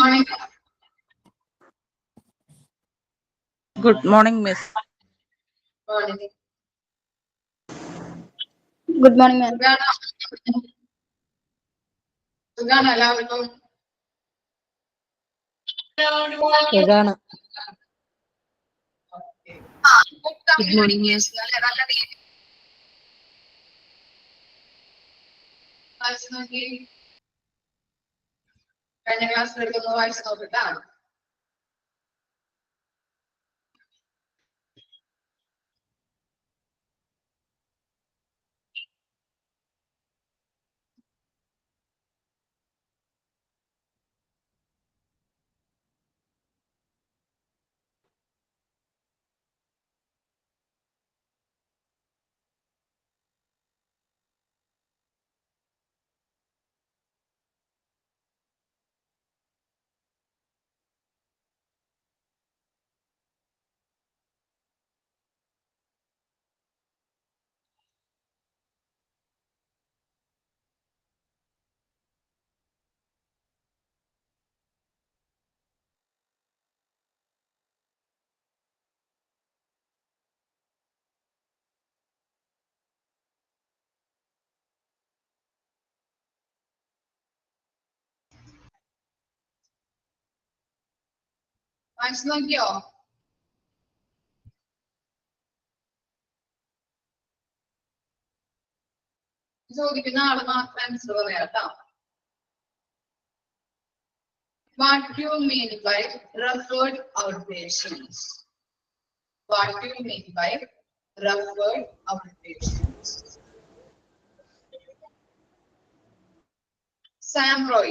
morning. Good morning, Miss. Morning. Good morning, ma'am. സുഖാണോ എല്ലാവർക്കും? സുഖാണ്. Good morning, yes. വായിച്ചു നോക്കി. കഴിഞ്ഞ ക്ലാസ്സിൽ എടുത്തൊന്ന് വായിച്ചു നോക്കട്ടാ. വായിച്ചു നോക്കിയോ? ചോദിക്കുന്ന ആള് മാത്രം ആൻസർ പറയാം കേട്ടോ. What do you mean by referred outpatients? What do you mean by referred outpatients? Sam Roy.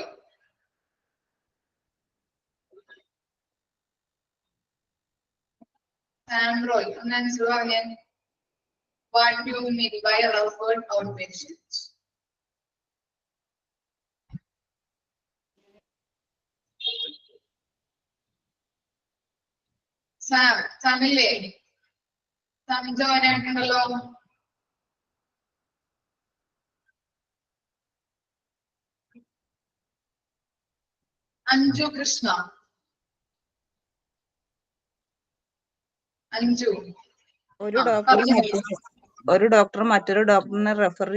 Sam Roy. ഒന്ന് ആൻസർ പറഞ്ഞേ. What do you mean by referred outpatients? സാമില്ലേ? സാമി ജോയിൻ ആയിട്ടുണ്ടല്ലോ. അഞ്ജു കൃഷ്ണ. അഞ്ജു. ഒരു ഡോക്ടർ മറ്റൊരു ഡോക്ടറിനെ റെഫർ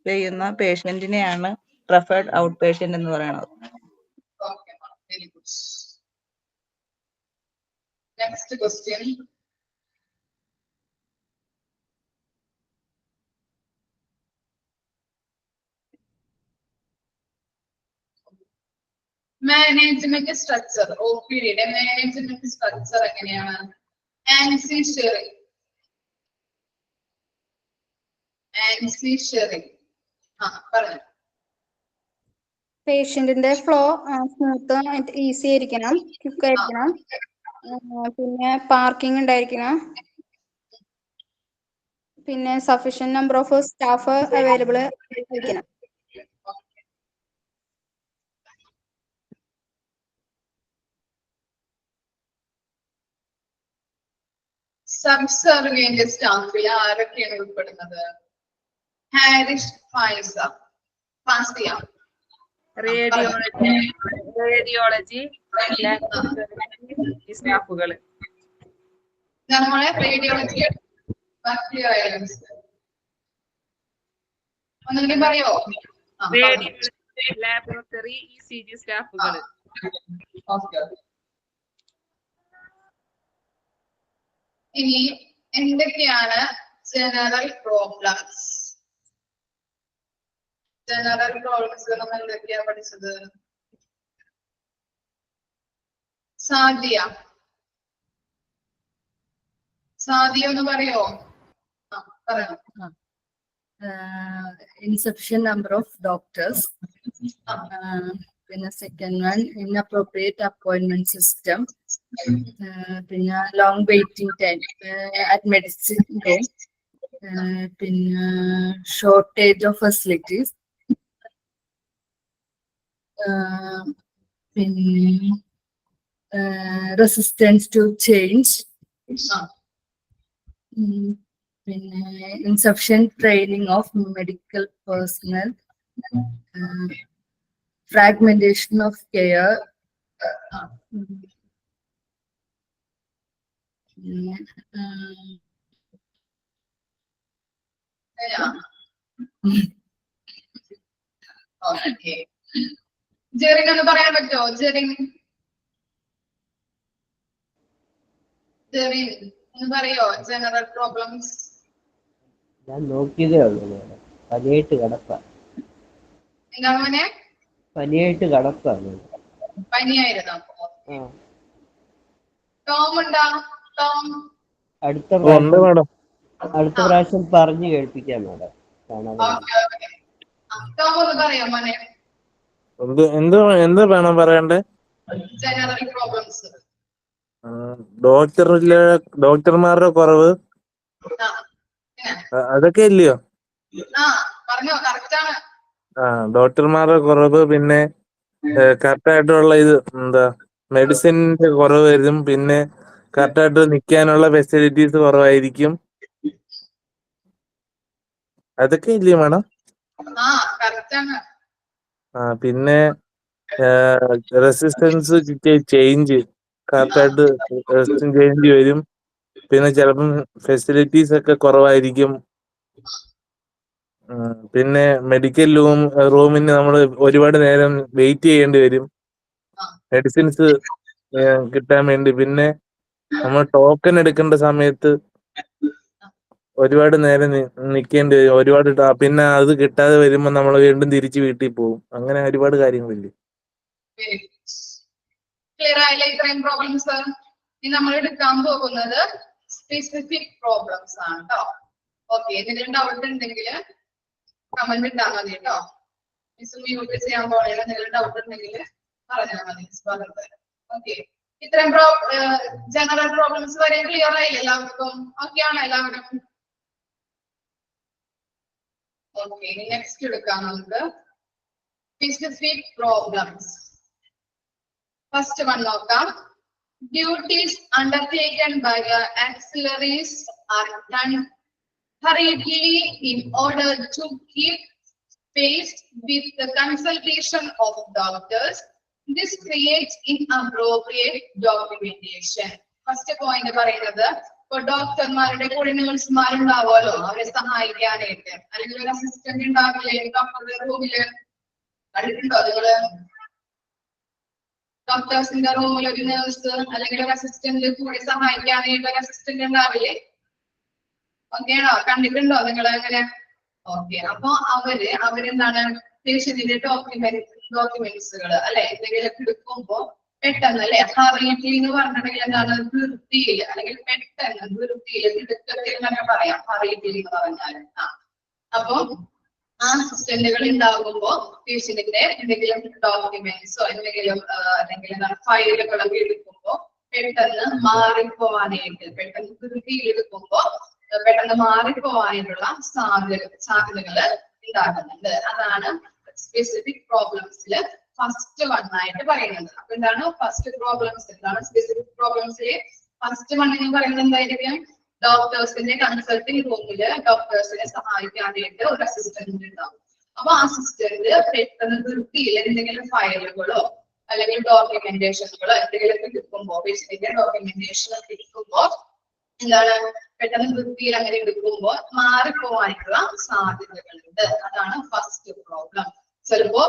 ചെയ്യുന്ന പേഷ്യന്റിനെയാണ് റെഫേർഡ് ഔട്ട് പേഷ്യന്റ് എന്ന് പറയുന്നത്. Okay, very good. Next question. Management structure OPD management structure എങ്ങനെയാണ്? ആൻസി ഷെറി. പറഞ്ഞു. പേഷ്യന്റിന്റെ ഫ്ലോ സ്മൂത്ത് ആയിട്ട് ഈസി ആയിരിക്കണം, ക്വിക്ക് ആയിരിക്കണം, പിന്നെ പാർക്കിംഗ് ഉണ്ടായിരിക്കണം, പിന്നെ sufficient number of staff available ആയിരിക്കണം. സബ്സർവിയന്റ് സ്റ്റാഫിൽ ആരൊക്കെയാണ് ഉൾപ്പെടുന്നത്? ഹാരിഷ് ഫായിസ. ഫാസിയ. റേഡിയോളജി സ്റ്റാഫുകൾ. നമ്മളെ റേഡിയോളജി ഒന്നുകൂടി പറയോ? ലാബോറട്ടറി ECG സ്റ്റാഫുകൾ. ഇനി എന്തൊക്കെയാണ് ജനറൽ പ്രോബ്ലംസ്? ജനറൽ പ്രോബ്ലംസ് നമ്മൾ എന്തൊക്കെയാ പഠിച്ചത്? സാദിയ ഒന്ന് പറയോ? പറയാം. Insufficient number of doctors. Then second one, inappropriate appointment system. Then long waiting time at medicine. Then shortage of facilities. Then resistance to change. Insufficient training of medical personnel, fragmentation of care, okay. Jerin ഒന്ന് പറയാൻ പറ്റുമോ? ജെറിൻ ഒന്ന് പറയോ general problems? ഞാൻ നോക്കിയതേ ഉള്ളൂ madam. പനിയായിട്ട് കിടപ്പാ. എന്താണ് മോനെ? പനിയായിട്ട് കിടപ്പാണ്. പനിയായിരുന്നു. ടോം ഉണ്ടോ? ടോം അടുത്ത പ്രാവശ്യം പറഞ്ഞു കേൾപ്പിക്കാം മേഡം. ടോം ഒന്ന് പറയാം മോനെ. എന്ത് വേണം പറയണ്ടേ? General problems. ഡോക്ടർമാരുടെ കുറവ് അതൊക്കെ ഇല്ലയോ? പറഞ്ഞോ, കറക്റ്റ് ആണ്. ഡോക്ടർമാരുടെ കുറവ്, പിന്നെ കറക്റ്റായിട്ടുള്ള മെഡിസിന്റെ കുറവ് വരും, പിന്നെ കറക്റ്റായിട്ട് നിൽക്കാനുള്ള ഫെസിലിറ്റീസ് കുറവായിരിക്കും. അതൊക്കെ ഇല്ലയോ മാഡം? പിന്നെ റെസിസ്റ്റൻസ് ചേഞ്ച് കറക്റ്റായിട്ട് ചേഞ്ച് വരും. പിന്നെ ചിലപ്പം ഫെസിലിറ്റീസ് ഒക്കെ കുറവായിരിക്കും. പിന്നെ മെഡിക്കൽ റൂമിന് നമ്മൾ ഒരുപാട് നേരം വെയിറ്റ് ചെയ്യേണ്ടി വരും മെഡിസിൻസ് കിട്ടാൻ വേണ്ടി. പിന്നെ നമ്മൾ ടോക്കൺ എടുക്കേണ്ട സമയത്ത് ഒരുപാട് നേരം നിൽക്കേണ്ടി വരും. ഒരുപാട് പിന്നെ അത് കിട്ടാതെ വരുമ്പോൾ നമ്മൾ വീണ്ടും തിരിച്ച് വീട്ടിൽ പോകും. അങ്ങനെ ഒരുപാട് കാര്യങ്ങളില്ലേ. ക്ലിയർ ആയില്ല ഇത്രയും പ്രോബ്ലംസ്? ഇനി നമ്മൾ എടുക്കാൻ പോകുന്നത് സ്പെസിഫിക് പ്രോബ്ലംസ് ആണ് കേട്ടോ. ഓക്കെ, എന്തെങ്കിലും ഡൗട്ട് ഉണ്ടെങ്കിൽ കമന്റ് ഇട്ടാൽ മതി കേട്ടോ. മിസ് മ്യൂട്ട് ചെയ്യാൻ പോകണേ. എന്തെങ്കിലും ഡൗട്ട് ഉണ്ടെങ്കിൽ പറഞ്ഞാൽ മതി. ഓക്കെ, ഇത്രയും ജനറൽ പ്രോബ്ലംസ് വരെ ക്ലിയർ ആയില്ല എല്ലാവർക്കും? ഓക്കെ ആണോ എല്ലാവരും? ഓക്കെ, നെക്സ്റ്റ് എടുക്കാം നമുക്ക് സ്പെസിഫിക് പ്രോബ്ലംസ്. ഫസ്റ്റ് വൺ നോക്കാം. Duties undertaken by the auxiliaries are done hurriedly in order to keep pace with the consultation of doctors. This creates inappropriate documentation. First point പറയുന്നത്, ഇപ്പൊ ഡോക്ടർമാരുടെ കൂടെ നഴ്സുമാരുണ്ടാവുമല്ലോ, അവരെ സഹായിക്കാനായിട്ട്. അല്ലെങ്കിൽ ഒരു അസിസ്റ്റന്റ് ഉണ്ടാവില്ലേ ഡോക്ടറുടെ റൂമില്? കണ്ടിട്ടുണ്ടോ നിങ്ങള്? ഡോക്ടേഴ്സിന്റെ റൂമിൽ ഒരു നേഴ്സ് അല്ലെങ്കിൽ ഒരു അസിസ്റ്റന്റ് കൂടെ സഹായിക്കാനായിട്ട് ഒരു അസിസ്റ്റന്റ് ഉണ്ടാവില്ലേ? ഓക്കെയാണോ? കണ്ടിട്ടുണ്ടോ നിങ്ങൾ അങ്ങനെ? ഓക്കെ, അപ്പൊ അവരെന്താണ് പേഷ്യന്റിന്റെ ഡോക്യുമെന്റ്സുകൾ അല്ലെ എന്തെങ്കിലും എടുക്കുമ്പോ പെട്ടെന്ന് അല്ലെ ഹറിയറ്റ്ലി എന്ന് പറഞ്ഞിട്ടുണ്ടെങ്കിൽ എന്താണ് ധൃതിയിൽ അല്ലെങ്കിൽ പെട്ടെന്ന് ധൃതിയിൽ തിടുക്കത്തിൽ എന്നൊക്കെ പറയാം ഹറിയറ്റ്ലി എന്ന് പറഞ്ഞാൽ. അപ്പൊ ആ അസിസ്റ്റന്റുകൾ ഉണ്ടാകുമ്പോ പേഷ്യന്റിന്റെ എന്തെങ്കിലും ഡോക്യുമെന്റ്സോ എന്തെങ്കിലും അല്ലെങ്കിൽ എന്താണ് ഫയലുകളൊക്കെ എടുക്കുമ്പോ പെട്ടെന്ന് മാറിപ്പോവാനായിട്ട്, പെട്ടെന്ന് ധൃതിയിൽ എടുക്കുമ്പോ പെട്ടെന്ന് മാറിപ്പോവാനായിട്ടുള്ള സാധ്യതകൾ ഉണ്ടാകുന്നുണ്ട്. അതാണ് സ്പെസിഫിക് പ്രോബ്ലംസിൽ ഫസ്റ്റ് വൺ ആയിട്ട് പറയുന്നത്. അപ്പൊ എന്താണ് ഫസ്റ്റ് പ്രോബ്ലംസ്? എന്താണ് സ്പെസിഫിക് പ്രോബ്ലംസിൽ ഫസ്റ്റ് വൺ എന്ന് പറയുന്നത്? എന്തായിരിക്കും? ഡോക്ടേഴ്സിന്റെ കൺസൾട്ടിംഗ് റൂമില് ഡോക്ടേഴ്സിനെ സഹായിക്കാനായിട്ട് ഒരു അസിസ്റ്റന്റ് ഉണ്ടാവും. അപ്പൊ അസിസ്റ്റന്റ് പെട്ടെന്ന് ധൃതിയിൽ എന്തെങ്കിലും ഫയലുകളോ അല്ലെങ്കിൽ ഡോക്യുമെന്റേഷനുകളോ എന്തെങ്കിലുമൊക്കെ എടുക്കുമ്പോ പേഷ്യന്റിന്റെ ഡോക്യുമെന്റേഷൻ ഒക്കെ എടുക്കുമ്പോ എന്താണ് പെട്ടെന്ന് ധൃതിയിൽ അങ്ങനെ എടുക്കുമ്പോ മാറിപ്പോവാനുള്ള സാധ്യതകളുണ്ട്. അതാണ് ഫസ്റ്റ് പ്രോബ്ലം. ചിലപ്പോ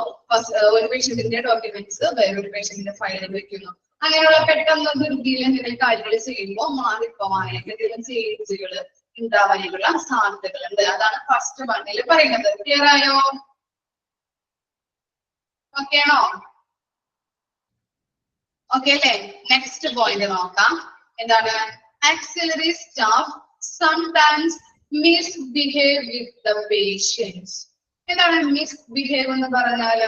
ഒരു പേഷ്യന്റിന്റെ ഡോക്യുമെന്റ്സ് വേറൊരു പേഷ്യന്റിന്റെ ഫയലിൽ വെക്കുന്നു. അങ്ങനെയുള്ള പെട്ടെന്ന് ധൃതിയിൽ എന്തെങ്കിലും കാര്യങ്ങൾ ചെയ്യുമ്പോൾ മാറിപ്പോവാനായിട്ട് എന്തെങ്കിലും ചേഞ്ചുകൾ ഉണ്ടാവാനുള്ള സാധ്യതകളുണ്ട്. അതാണ് ഫസ്റ്റ് വണ്ണിൽ പറയുന്നത്. ക്ലിയർ ആയോ? ഓക്കെ ആണോ? ഓക്കെ അല്ലേ? നെക്സ്റ്റ് പോയിന്റ് നോക്കാം. എന്താണ്? auxiliary staff sometimes misbehave with the patients. എന്താണ് മിസ്ബിഹേവ് എന്ന് പറഞ്ഞാല്?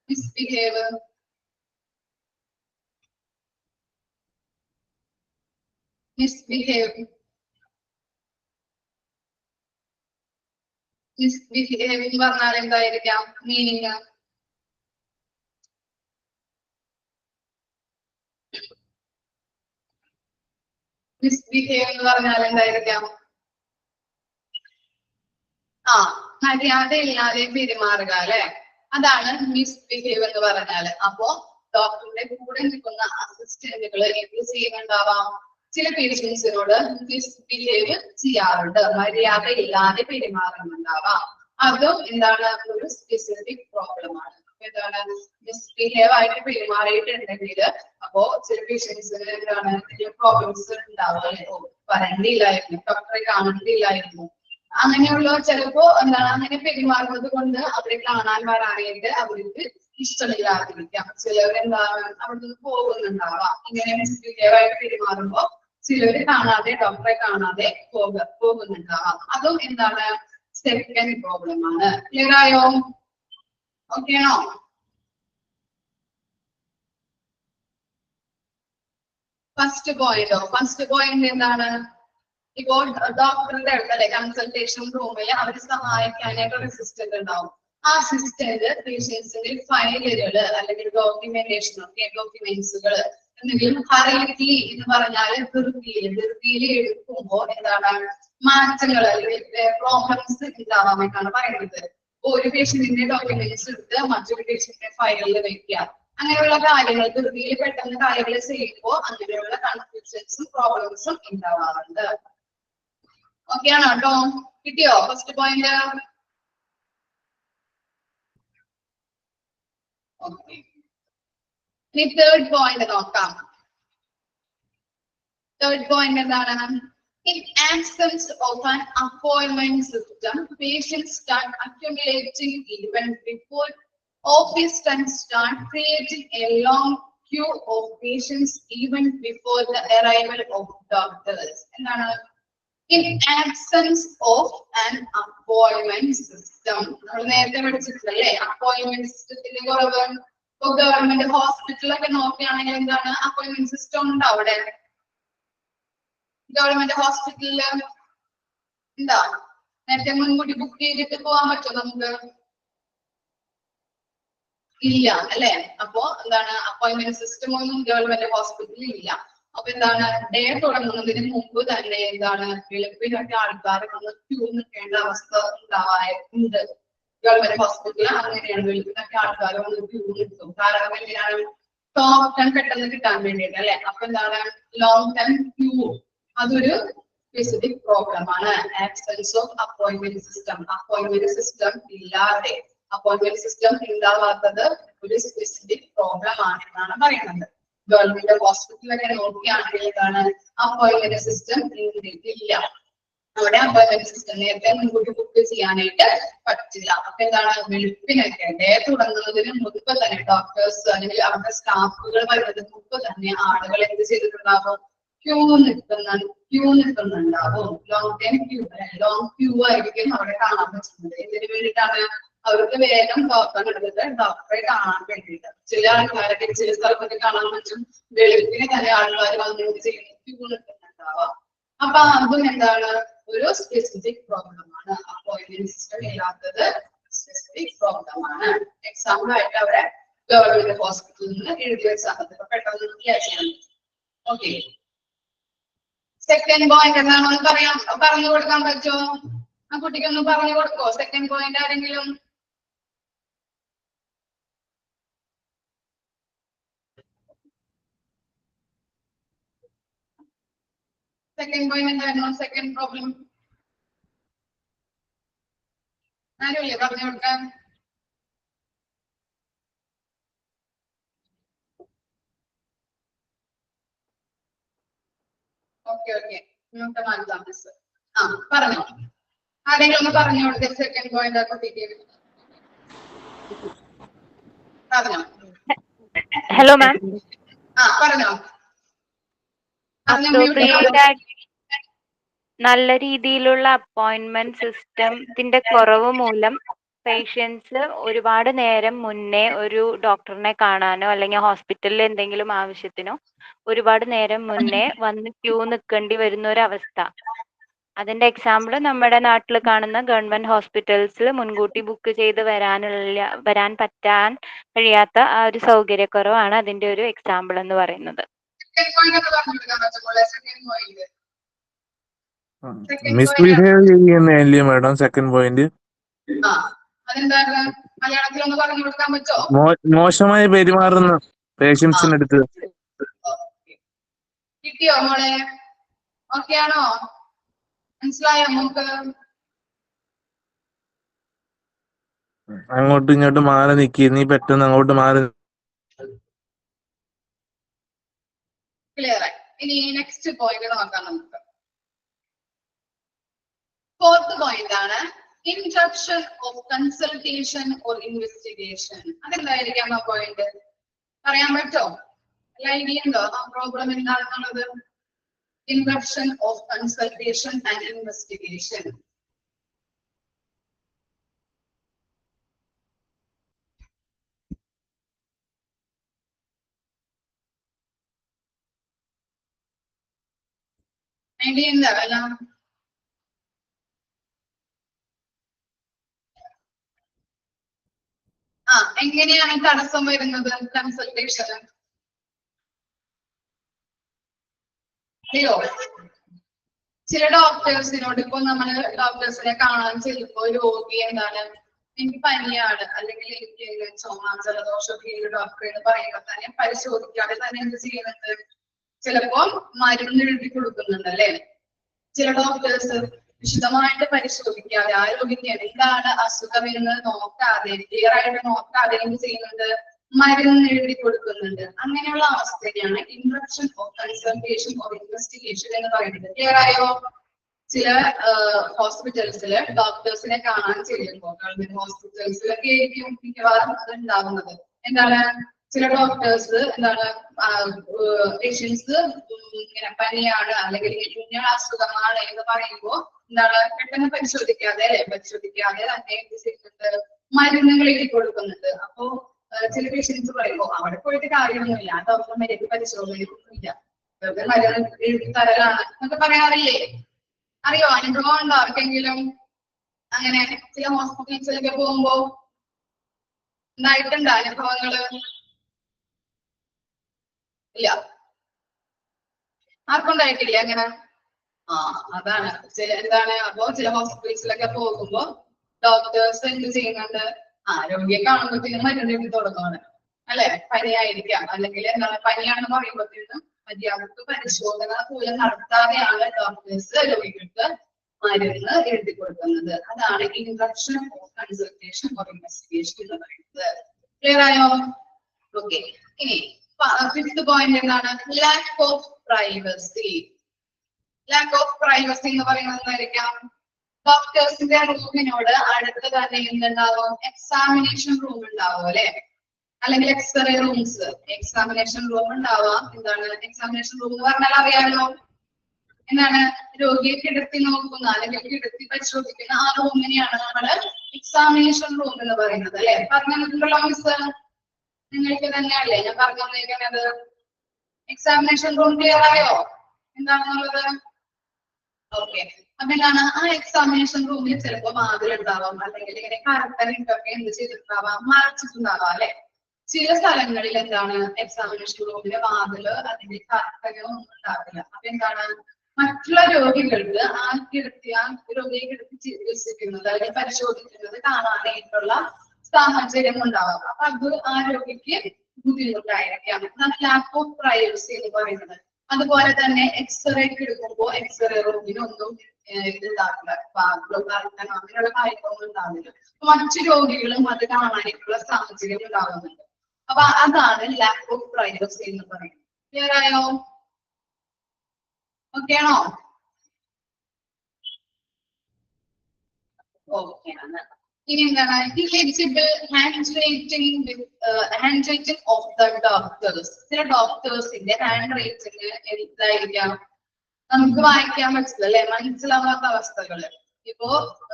മിസ്ബിഹേവ് എന്ന് പറഞ്ഞാൽ എന്തായിരിക്കാം മീനിങ്? മിസ്ബിഹേവ് എന്ന് പറഞ്ഞാൽ എന്തായിരിക്കാം? മര്യാദയില്ലാതെ പെരുമാറുക അല്ലെ? അതാണ് മിസ്ബിഹേവ് എന്ന് പറഞ്ഞാല്. അപ്പോ ഡോക്ടറിന്റെ കൂടെ നിൽക്കുന്ന അസിസ്റ്റന്റുകൾ എന്ത് ചെയ്യുന്നുണ്ടാവാം, ചില പേഷ്യൻസിനോട് മിസ്ബിഹേവ് ചെയ്യാറുണ്ട്, മര്യാദയില്ലാതെ പെരുമാറുന്നുണ്ടാവാം. അതും എന്താണ്, ഒരു സ്പെസിഫിക് പ്രോബ്ലം ആണ്. എന്താണ്, മിസ്ബിഹേവ് ആയിട്ട് പെരുമാറിയിട്ടുണ്ടെങ്കിൽ അപ്പോ ചില പേഷ്യൻസിന് എന്താണ് പ്രോബ്ലംസ് ഉണ്ടാവുക, വരണ്ടിയില്ലായിരുന്നു, ഡോക്ടറെ കാണേണ്ടിയില്ലായിരുന്നു, അങ്ങനെയുള്ള ചിലപ്പോ എന്താണ് അങ്ങനെ പെരുമാറുന്നത് കൊണ്ട് അവരെ കാണാൻ വരാനായിട്ട് അവർക്ക് ഇഷ്ടമില്ലാതിരിക്കാം. ചിലവരെന്താണ് അവിടെ നിന്ന് പോകുന്നുണ്ടാവാം. ഇങ്ങനെ മിസ്ബിഹേവായിട്ട് പെരുമാറുമ്പോ ചിലവര് കാണാതെ, ഡോക്ടറെ കാണാതെ പോകുന്നുണ്ടാവാം. അതും എന്താണ്, സെക്കൻഡ് പ്രോബ്ലം ആണ്. ക്ലിയർ ആയോ? ഓക്കെ ആണോ? ഫസ്റ്റ് പോയിന്റ് എന്താണ്, ഇപ്പോൾ ഡോക്ടറുടെ അടുത്തല്ലേ കൺസൾട്ടേഷൻ റൂമിൽ അവര് സഹായിക്കാനായിട്ട് ഒരു അസിസ്റ്റന്റ് ഉണ്ടാവും. ആ അസിസ്റ്റന്റ് പേഷ്യൻസിന്റെ ഫയലുകള് അല്ലെങ്കിൽ ഡോക്യുമെന്റ്സുകൾ എന്തെങ്കിലും ഹറിയത്തി എന്ന് പറഞ്ഞാൽ ധൃതിയിൽ എടുക്കുമ്പോൾ എന്താണ് മാറ്റങ്ങൾ അല്ലെങ്കിൽ പ്രോബ്ലംസ് ഉണ്ടാവാമെന്നാണ് പറയുന്നത്. ഒരു പേഷ്യന്റിന്റെ ഡോക്യുമെന്റ്സ് എടുത്ത് മറ്റൊരു പേഷ്യന്റിന്റെ ഫയലിൽ വെക്കുക, അങ്ങനെയുള്ള കാര്യങ്ങൾ ധൃതിയിൽ പെട്ടെന്ന് കാര്യങ്ങൾ ചെയ്യുമ്പോൾ അങ്ങനെയുള്ള കൺഫ്യൂഷൻസും പ്രോബ്ലംസും ഉണ്ടാവാറുണ്ട്. ഓക്കെ ആണോ കേട്ടോ? കിട്ടിയോ ഫസ്റ്റ് പോയിന്റ്? ഓക്കെ, ഇനി തേർഡ് പോയിന്റ് നോക്കാം. തേർഡ് പോയിന്റ് എന്താണ്? In absence of an appointment system, patients start accumulating even before office time start, creating a long queue of patients even before the arrival of doctors. എന്താണ്? In absence of an appointment system. നമ്മൾ നേരത്തെ പഠിച്ചിട്ടില്ലേ appointment സിസ്റ്റത്തിന്റെ കുറവ്. ഇപ്പൊ government ഹോസ്പിറ്റലൊക്കെ നോക്കുകയാണെങ്കിൽ എന്താണ് appointment system ഉണ്ട് അവിടെ. ഗവൺമെന്റ് ഹോസ്പിറ്റലില് എന്താ നേരത്തെ മുൻകൂട്ടി ബുക്ക് ചെയ്തിട്ട് പോകാൻ പറ്റുമോ നമുക്ക്? ഇല്ല അല്ലെ? അപ്പോ എന്താണ് അപ്പോയിന്റ്മെന്റ് സിസ്റ്റം ഒന്നും ഗവൺമെന്റ് ഹോസ്പിറ്റലിൽ ഇല്ല. അപ്പൊ എന്താണ് ഡേ തുടങ്ങുന്നതിന് മുമ്പ് തന്നെ എന്താണ് വെളുപ്പിനൊക്കെ ആൾക്കാർ വന്ന് ക്യൂ നിൽക്കേണ്ട അവസ്ഥ ഉണ്ടാവാറുണ്ട്. ഗവൺമെന്റ് ഹോസ്പിറ്റലിൽ അങ്ങനെയാണ്, വെളുപ്പിനൊക്കെ ആൾക്കാർ വന്ന് ക്യൂ നിൽക്കും. കാരണം എന്തിനാണ്? ടോക്കൺ പെട്ടെന്ന് കിട്ടാൻ വേണ്ടിയിട്ട് അല്ലെ? അപ്പൊ എന്താണ് ലോങ് ടൈം ക്യൂ, അതൊരു സ്പെസിഫിക് പ്രോബ്ലം ആണ്. ആബ്സെൻസ് ഓഫ് അപ്പോയിന്റ്മെന്റ് സിസ്റ്റം ഇല്ലാതെ, അപ്പോയിന്റ്മെന്റ് സിസ്റ്റം ഉണ്ടാവാത്തത് ഒരു സ്പെസിഫിക് പ്രോബ്ലം ആണെന്നാണ് പറയുന്നത്. ഗവൺമെന്റ് ഹോസ്പിറ്റലൊക്കെ നോക്കുകയാണെങ്കിൽ എന്താണ് അപ്പോയിന്റ്മെന്റ് സിസ്റ്റം ഇല്ല. അവിടെ അപ്പോയിന്റ്മെന്റ് സിസ്റ്റം നേരത്തെ മുൻകൂട്ടി ബുക്ക് ചെയ്യാനായിട്ട് പറ്റില്ല. അപ്പൊ എന്താണ് വെളുപ്പിനൊക്കെ ഡേ തുടങ്ങുന്നതിന് മുൻപ് തന്നെ ഡോക്ടേഴ്സ് അല്ലെങ്കിൽ അവരുടെ സ്റ്റാഫുകൾ വരുന്നതിന് മുമ്പ് തന്നെ ആളുകൾ എന്ത് ചെയ്തിട്ടുണ്ടാകും? ക്യൂ നിൽക്കുന്നുണ്ടാവും. ലോങ് ക്യൂ ആയിരിക്കും അവിടെ കാണാൻ പറ്റുന്നത്. ഇതിന് വേണ്ടിയിട്ടാണ് അവർക്ക് വേഗം ടോക്കൺ എടുത്തിട്ട് ഡോക്ടറെ കാണാൻ വേണ്ടിയിട്ട്. ചില ആൾക്കാരൊക്കെ ചില സ്ഥലത്തൊക്കെ കാണാൻ പറ്റും വെളുപ്പിന് തന്നെ ആൾക്കാർ വന്നിട്ട് ചെയ്യുന്ന ക്യൂ നിൽക്കുന്നുണ്ടാവാം. അപ്പൊ അതും എന്താണ് ഒരു സ്പെസിഫിക് പ്രോബ്ലം ആണ്. അപ്പോയിന്റ്മെന്റ് സിസ്റ്റം ഇല്ലാത്തത് സ്പെസിഫിക് പ്രോബ്ലം ആണ്. എക്സാമ്പിൾ ആയിട്ട് അവിടെ ഗവൺമെന്റ് ഹോസ്പിറ്റലിൽ നിന്ന് എഴുതി വെച്ചാൽ പെട്ടെന്ന് ചെയ്യാൻ. ഓക്കെ, സെക്കൻഡ് പോയിന്റ് എന്താണെന്ന് പറഞ്ഞു കൊടുക്കാൻ പറ്റുമോ? ആ കുട്ടിക്കൊന്ന് പറഞ്ഞു കൊടുക്കോ സെക്കൻഡ് പോയിന്റ് ആരെങ്കിലും? സെക്കൻഡ് പോയിന്റ് എന്തായിരുന്നു? സെക്കൻഡ് പ്രോബ്ലം ആരുമില്ലേ പറഞ്ഞു കൊടുക്കാൻ? ഓക്കെ, നമുക്ക് മാറ്റാം മിസ്. ആ പറഞ്ഞോ, ആരെങ്കിലും ഒന്ന് പറഞ്ഞു കൊടുത്തേ സെക്കൻഡ് പോയിന്റ് ആ കുട്ടിക്ക്. പറഞ്ഞോ. Hello ma'am. പറഞ്ഞോ. നല്ല രീതിയിലുള്ള അപ്പോയിന്റ്മെന്റ് സിസ്റ്റത്തിന്റെ കുറവ് മൂലം പേഷ്യൻസ് ഒരുപാട് നേരം മുന്നേ ഒരു ഡോക്ടറിനെ കാണാനോ അല്ലെങ്കിൽ ഹോസ്പിറ്റലിൽ എന്തെങ്കിലും ആവശ്യത്തിനോ ഒരുപാട് നേരം മുന്നേ വന്ന് ക്യൂ നിൽക്കേണ്ടി വരുന്ന ഒരു അവസ്ഥ. അതിന്റെ എക്സാമ്പിൾ നമ്മുടെ നാട്ടിൽ കാണുന്ന ഗവൺമെന്റ് ഹോസ്പിറ്റൽസിൽ മുൻകൂട്ടി ബുക്ക് ചെയ്ത് വരാൻ പറ്റാൻ കഴിയാത്ത ആ ഒരു സൗകര്യക്കുറവാണ് അതിന്റെ ഒരു എക്സാമ്പിൾ എന്ന് പറയുന്നത്. മിസ്ബിഹേവ് ചെയ്യുന്നതല്ലേ മാഡം സെക്കൻഡ് പോയിന്റ്? മലയാളത്തിൽ ഒന്ന് പറഞ്ഞു കൊടുക്കാൻ പറ്റുമോ? മോശമായി പെരുമാറുന്ന പേഷ്യൻസിനടുത്ത്. കിട്ടിയോ മോളെ? ഓക്കെ ആണോ? മനസ്സിലായോ നമുക്ക്? അങ്ങോട്ടും ഇങ്ങോട്ടും മാറി നിൽക്കി, നീ പെട്ടെന്ന് അങ്ങോട്ട് മാറി. ക്ലിയർ ആയി. ഇനി നെക്സ്റ്റ് പോയിന്റ് നോക്കാം നമുക്ക്. ഫോർത്ത് പോയിന്റ് ആണ് interruption of consultation or investigation. അതെന്തായിരിക്കാം ആ പോയിന്റ്? പറയാൻ പറ്റോ? ഐഡിയ ഉണ്ടോ ആ പ്രോബ്ലം എന്താണെന്നുള്ളത്? Interruption of consultation and investigation. Idea ഉണ്ടോ എല്ലാം? എങ്ങനെയാണ് തടസ്സം വരുന്നത് കൺസൾട്ടേഷൻ? അയ്യോ, ചില ഡോക്ടേഴ്സിനോട് ഇപ്പൊ നമ്മള് ഡോക്ടേഴ്സിനെ കാണാൻ ചെല്ലുമ്പോ രോഗി എന്താണ്, എനിക്ക് പനിയാണ് അല്ലെങ്കിൽ എനിക്ക് ചുമ ജലദോഷമൊക്കെ ഡോക്ടർ എന്ന് പറയുമ്പോൾ തന്നെ പരിശോധിക്കാതെ തന്നെ എന്ത് ചെയ്യുന്നുണ്ട്? ചിലപ്പോ മരുന്ന് എഴുതി കൊടുക്കുന്നുണ്ട് അല്ലെ? ചില ഡോക്ടേഴ്സ് വിശദമായിട്ട് പരിശോധിക്കാതെ ആ രോഗിക്ക് എന്താണ് അസുഖം എന്ന് നോക്കാതെ ക്ലിയർ ആയിട്ട് നോക്കാതെ എന്ത് ചെയ്യുന്നുണ്ട്? മരുന്ന് എഴുതി കൊടുക്കുന്നുണ്ട്. അങ്ങനെയുള്ള അവസ്ഥയാണ് interruption of consultation or investigation എന്ന് പറയുന്നത്. ക്ലിയർ ആയോ? ചില ഹോസ്പിറ്റൽസില് ഡോക്ടേഴ്സിനെ കാണാൻ ചെല്ലുമ്പോൾ ഗവൺമെന്റ് ഹോസ്പിറ്റൽസിലൊക്കെ ആയിരിക്കും മിക്കവാറും അത് ഉണ്ടാവുന്നത്. എന്താണ്, ചില ഡോക്ടേഴ്സ് എന്താണ് പേഷ്യൻസ് ഇങ്ങനെ പനിയാണ് അല്ലെങ്കിൽ ഇന്ന അസുഖമാണ് എന്ന് പറയുമ്പോ എന്താണ് പെട്ടെന്ന് പരിശോധിക്കാതെ തന്നെ എന്ത് ചെയ്യുന്നുണ്ട്? മരുന്നുകൾ എഴുതി കൊടുക്കുന്നുണ്ട്. അപ്പോ ചില പേഷ്യൻസ് പറയുമ്പോ അവിടെ പോയിട്ട് കാര്യമൊന്നുമില്ല, ഡോക്ടർ മരുന്ന് പരിശോധനയൊന്നുമില്ല, വെറുതെ മരുന്ന് എഴുതി തരലാണ് എന്നൊക്കെ പറയാറില്ലേ? അറിയോ? അനുഭവം ഉണ്ടോ ആർക്കെങ്കിലും അങ്ങനെ? ചില ഹോസ്പിറ്റൽസിലൊക്കെ പോകുമ്പോ ഉണ്ടായിട്ടുണ്ടോ അനുഭവങ്ങള്? ഇല്ല, ആർക്കും ഉണ്ടായിട്ടില്ല അങ്ങനെ? അതാണ് എന്താണ്, അപ്പോ ചില ഹോസ്പിറ്റൽസിലൊക്കെ പോകുമ്പോ ഡോക്ടേഴ്സ് എന്ത് ചെയ്യുന്നുണ്ട്? രോഗിയെ കാണുമ്പോഴത്തേനും മരുന്ന് എഴുതി തുടങ്ങുകയാണ് അല്ലെ? പനിയായിരിക്കാം, അല്ലെങ്കിൽ എന്താണ് പനിയാണെന്ന് പറയുമ്പോഴത്തേനും മര്യാദക്ക് പരിശോധന പോലും നടത്താതെയാണ് ഡോക്ടേഴ്സ് രോഗികൾക്ക് മരുന്ന് എഴുതി കൊടുക്കുന്നത്. അതാണ് interruption of consultation or investigation എന്ന് പറയുന്നത്. ക്ലിയർ ആയോ? ഓക്കെ. ഇനി ഫിഫ്ത് പോയിന്റ് എന്താണ്? Lack of privacy. Lack of privacy എന്ന് പറയുന്നത് എന്തായിരിക്കാം? ഡോക്ടേഴ്സിന്റെ റൂമിനോട് അടുത്ത് തന്നെ എന്തുണ്ടാവും? എക്സാമിനേഷൻ റൂം ഉണ്ടാവും അല്ലെ? അല്ലെങ്കിൽ എക്സ്റേ റൂംസ്. എക്സാമിനേഷൻ റൂം ഉണ്ടാവാം. എന്താണ് എക്സാമിനേഷൻ റൂം എന്ന് പറഞ്ഞാൽ അറിയാലോ? എന്താണ്, രോഗിയെ കിടത്തി നോക്കുന്ന അല്ലെങ്കിൽ കിടത്തി പരിശോധിക്കുന്ന ആ റൂമിനെയാണ് നമ്മള് എക്സാമിനേഷൻ റൂം എന്ന് പറയുന്നത് അല്ലെ? പറഞ്ഞിട്ടുണ്ടല്ലോ മിസ്, നിങ്ങൾക്ക് തന്നെയല്ലേ ഞാൻ പറഞ്ഞു തന്നിരിക്കുന്നത്? എക്സാമിനേഷൻ റൂം ക്ലിയർ ആയോ എന്താണെന്നുള്ളത്? ഓക്കെ. അപ്പൊ എന്താണ്, ആ എക്സാമിനേഷൻ റൂമിൽ ചിലപ്പോ വാതിലുണ്ടാവാം, അല്ലെങ്കിൽ ഇങ്ങനെ കറക്റ്റൊക്കെ എന്ത് ചെയ്തിട്ടുണ്ടാവാം? മറച്ചിട്ടുണ്ടാവാം അല്ലെ? ചില സ്ഥലങ്ങളിൽ എന്താണ് എക്സാമിനേഷൻ റൂമിലെ വാതില് അതിന്റെ കറക്റ്റൊന്നും ഉണ്ടാവില്ല. അപ്പൊ എന്താണ്, മറ്റുള്ള രോഗികൾക്ക് ആ രോഗിയെ കിടത്തി ചികിത്സിക്കുന്നത് അല്ലെങ്കിൽ പരിശോധിക്കുന്നത് കാണാനായിട്ടുള്ള സാഹചര്യം ഉണ്ടാവാം. അപ്പൊ അത് ആ രോഗിക്ക് ബുദ്ധിമുട്ടായിരിക്കാം. ലാക്ക് ഓഫ് പ്രൈവസി എന്ന് പറയുന്നത്. അതുപോലെ തന്നെ എക്സ്റേക്ക് എടുക്കുമ്പോൾ എക്സ്റേ റൂമിനൊന്നും ഇതുണ്ടാവില്ല, അങ്ങനെയുള്ള കാര്യങ്ങളൊന്നും ഉണ്ടാവില്ല. മറ്റു രോഗികളും അത് കാണാനായിട്ടുള്ള സാഹചര്യം ഉണ്ടാകുന്നുണ്ട്. അപ്പൊ അതാണ് ലാക്ക് ഓഫ് പ്രൈവസി എന്ന് പറയുന്നത്. ക്ലിയർ ആയോ? ഓക്കെ ആണോ? ഓക്കെ ആണ്. ഇനി എന്താണ് illegible handwriting of the doctors. ചില ഡോക്ടേഴ്സിന്റെ ഹാൻഡ് റൈറ്റിംഗ് എന്തായിരിക്കാം? നമുക്ക് വായിക്കാൻ പറ്റില്ല അല്ലെ? മനസ്സിലാവാത്ത അവസ്ഥകള്. ഇപ്പോ